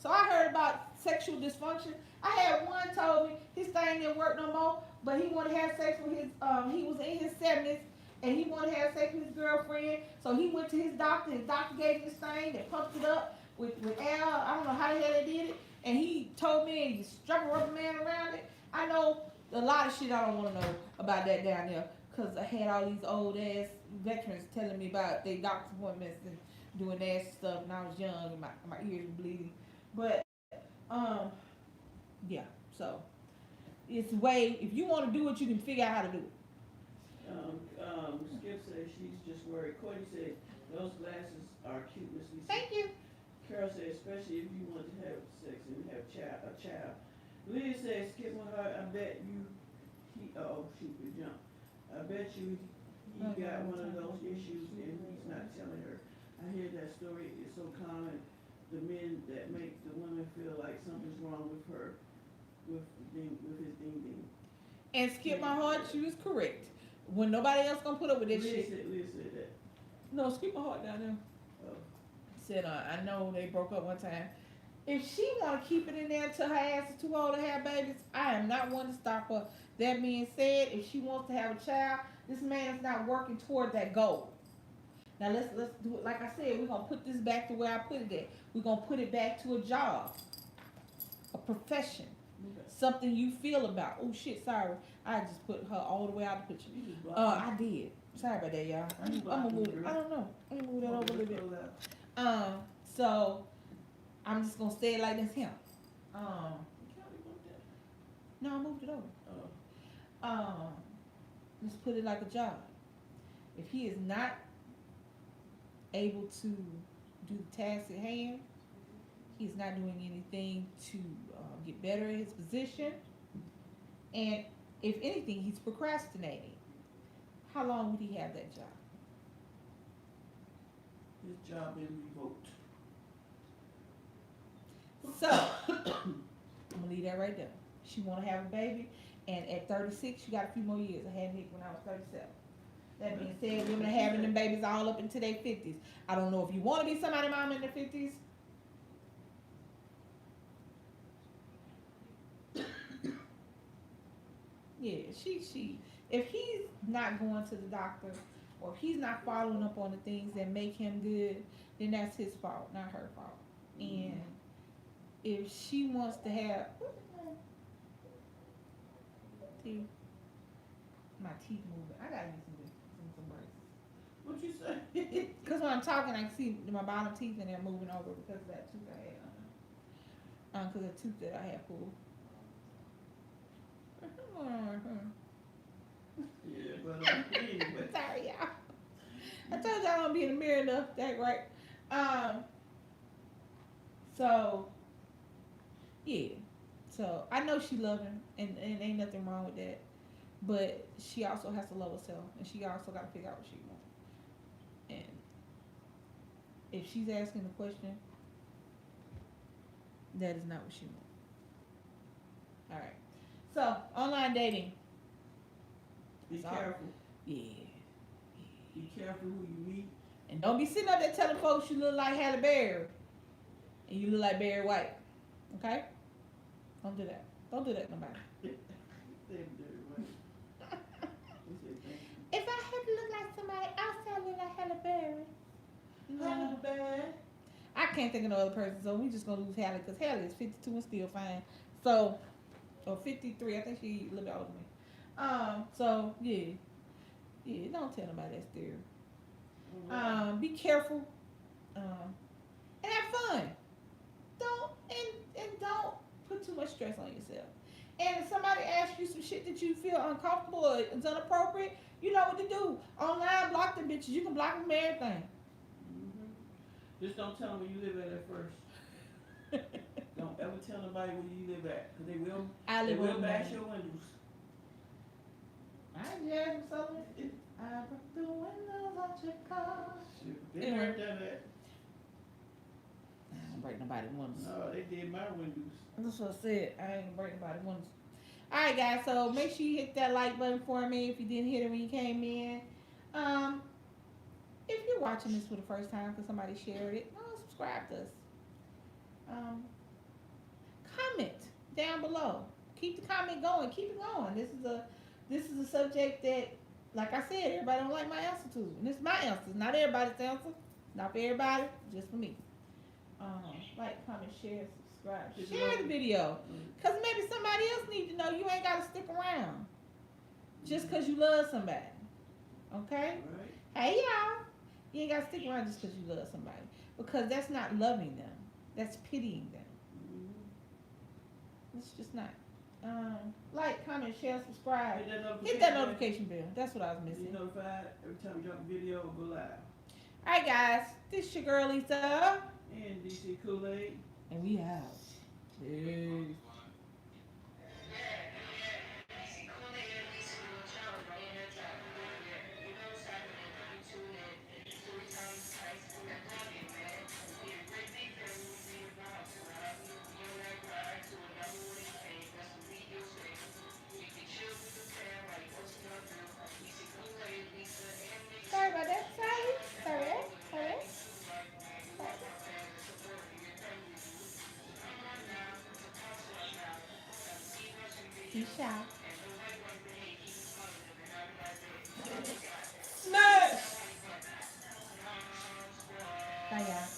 S2: So I heard about sexual dysfunction. I had one told me his thing didn't work no more, but he wanted to have sex with his he was in his 70s and he wanted to have sex with his girlfriend. So he went to his doctor. His doctor gave him this thing that pumped it up with Al. I don't know how the hell they did it. And he told me he struck a rubber man around it. I know a lot of shit I don't want to know about that down there. Because I had all these old ass veterans telling me about their doctor's appointments and doing nasty stuff, and I was young and my ears were bleeding. But yeah, so it's way, if you want to do it, you can figure out how to do it.
S1: Skip says she's just worried. Courtney said those glasses are cute, Miss Lisa.
S2: Thank you.
S1: Carol said especially if you want to have sex and have a child. Leah said skip my heart. I bet you we jumped. I bet you he got one of those issues and he's not telling her. I hear that story is so common. The men that make the women feel like something's wrong with her, with his ding ding.
S2: And skip my heart, she was correct. When nobody else gonna put up with this shit.
S1: Leah said that.
S2: No, skip my heart down there.
S1: Oh.
S2: Said I know they broke up one time. If she want to keep it in there until her ass is too old to have babies, I am not one to stop her. That being said, if she wants to have a child, this man is not working toward that goal. Now let's do it like I said. We're gonna put this back to where I put it at. We're gonna put it back to a job, a profession, something you feel about. Oh shit, sorry, I just put her all the way out the picture. I did. Sorry about that, y'all. I'm gonna move it. I don't know. I'm gonna move that over a little bit. So I'm just gonna say it like this here. No, I moved it over. Let's put it like a job. If he is not able to do the task at hand, he's not doing anything to get better at his position, and if anything, he's procrastinating. How long would he have that job?
S1: His job been revoked.
S2: So I'm gonna leave that right there. She wanna have a baby, and at 36, she got a few more years. I had Nick when I was 37. That being said, women are having them babies all up into their 50s. I don't know if you want to be somebody's mom in their 50s. Yeah, she. If he's not going to the doctor, or if he's not following up on the things that make him good, then that's his fault, not her fault. And if she wants to have, see, my teeth moving. I gotta get some braces.
S1: What you say?
S2: Because when I'm talking, I can see my bottom teeth and they're moving over because of that tooth I had. Because of the tooth that I had pulled.
S1: Yeah, but anyway.
S2: Sorry, y'all. I told y'all I don't be in the mirror enough. That right. So yeah. So I know she love him, and ain't nothing wrong with that. But she also has to love herself, and she also got to figure out what she wants. And if she's asking the question, that is not what she wants. All right. So online dating.
S1: Be
S2: Sorry.
S1: careful.
S2: Yeah.
S1: Be careful who you meet.
S2: And don't be sitting up there telling folks you look like Halle Berry and you look like Barry White. Okay? Don't do that. Don't do that to nobody. If I had to look like somebody else, I look like Halle Berry.
S1: Halle Berry.
S2: I can't think of no other person, so we just gonna lose Halle because Halle is 52 and still fine. So, or 53. I think she a little bit older than me. So yeah. Yeah, don't tell nobody that's there. Be careful. And have fun. Don't and don't put too much stress on yourself. And if somebody asks you some shit that you feel uncomfortable or is inappropriate, you know what to do. Online, block them bitches. You can block them from everything.
S1: Just don't tell them where you live at first. Don't ever tell nobody where you live at, because they will bash your windows.
S2: I Jasmine Sullivan. I broke the windows out your car.
S1: They
S2: Anyway.
S1: weren't done that.
S2: I don't break nobody's windows.
S1: No, they did my windows.
S2: That's what I said. I ain't gonna break nobody's windows. Alright guys, so make sure you hit that like button for me if you didn't hit it when you came in. If you're watching this for the first time because somebody shared it, subscribe to us. Comment down below. Keep the comment going. Keep it going. This is a subject that, like I said, everybody don't like my answer to. And it's my answer. It's not everybody's answer. Not for everybody, just for me. Like, comment, share, subscribe. Share the video. Because maybe somebody else needs to know you ain't got to stick around. Just because you love somebody. Okay?
S1: Right.
S2: Hey, y'all. You ain't got to stick around just because you love somebody. Because that's not loving them. That's pitying them. It's just not. Like, comment, share, subscribe. Hit that notification bell. That's what I was missing.
S1: Be notified every time we drop a video or go live.
S2: Alright guys, this your girl Lisa.
S1: And DC Kool-Aid.
S2: And we out. Peace. Sorry about that. Sorry. Peace out. Smash! Bye, y'all.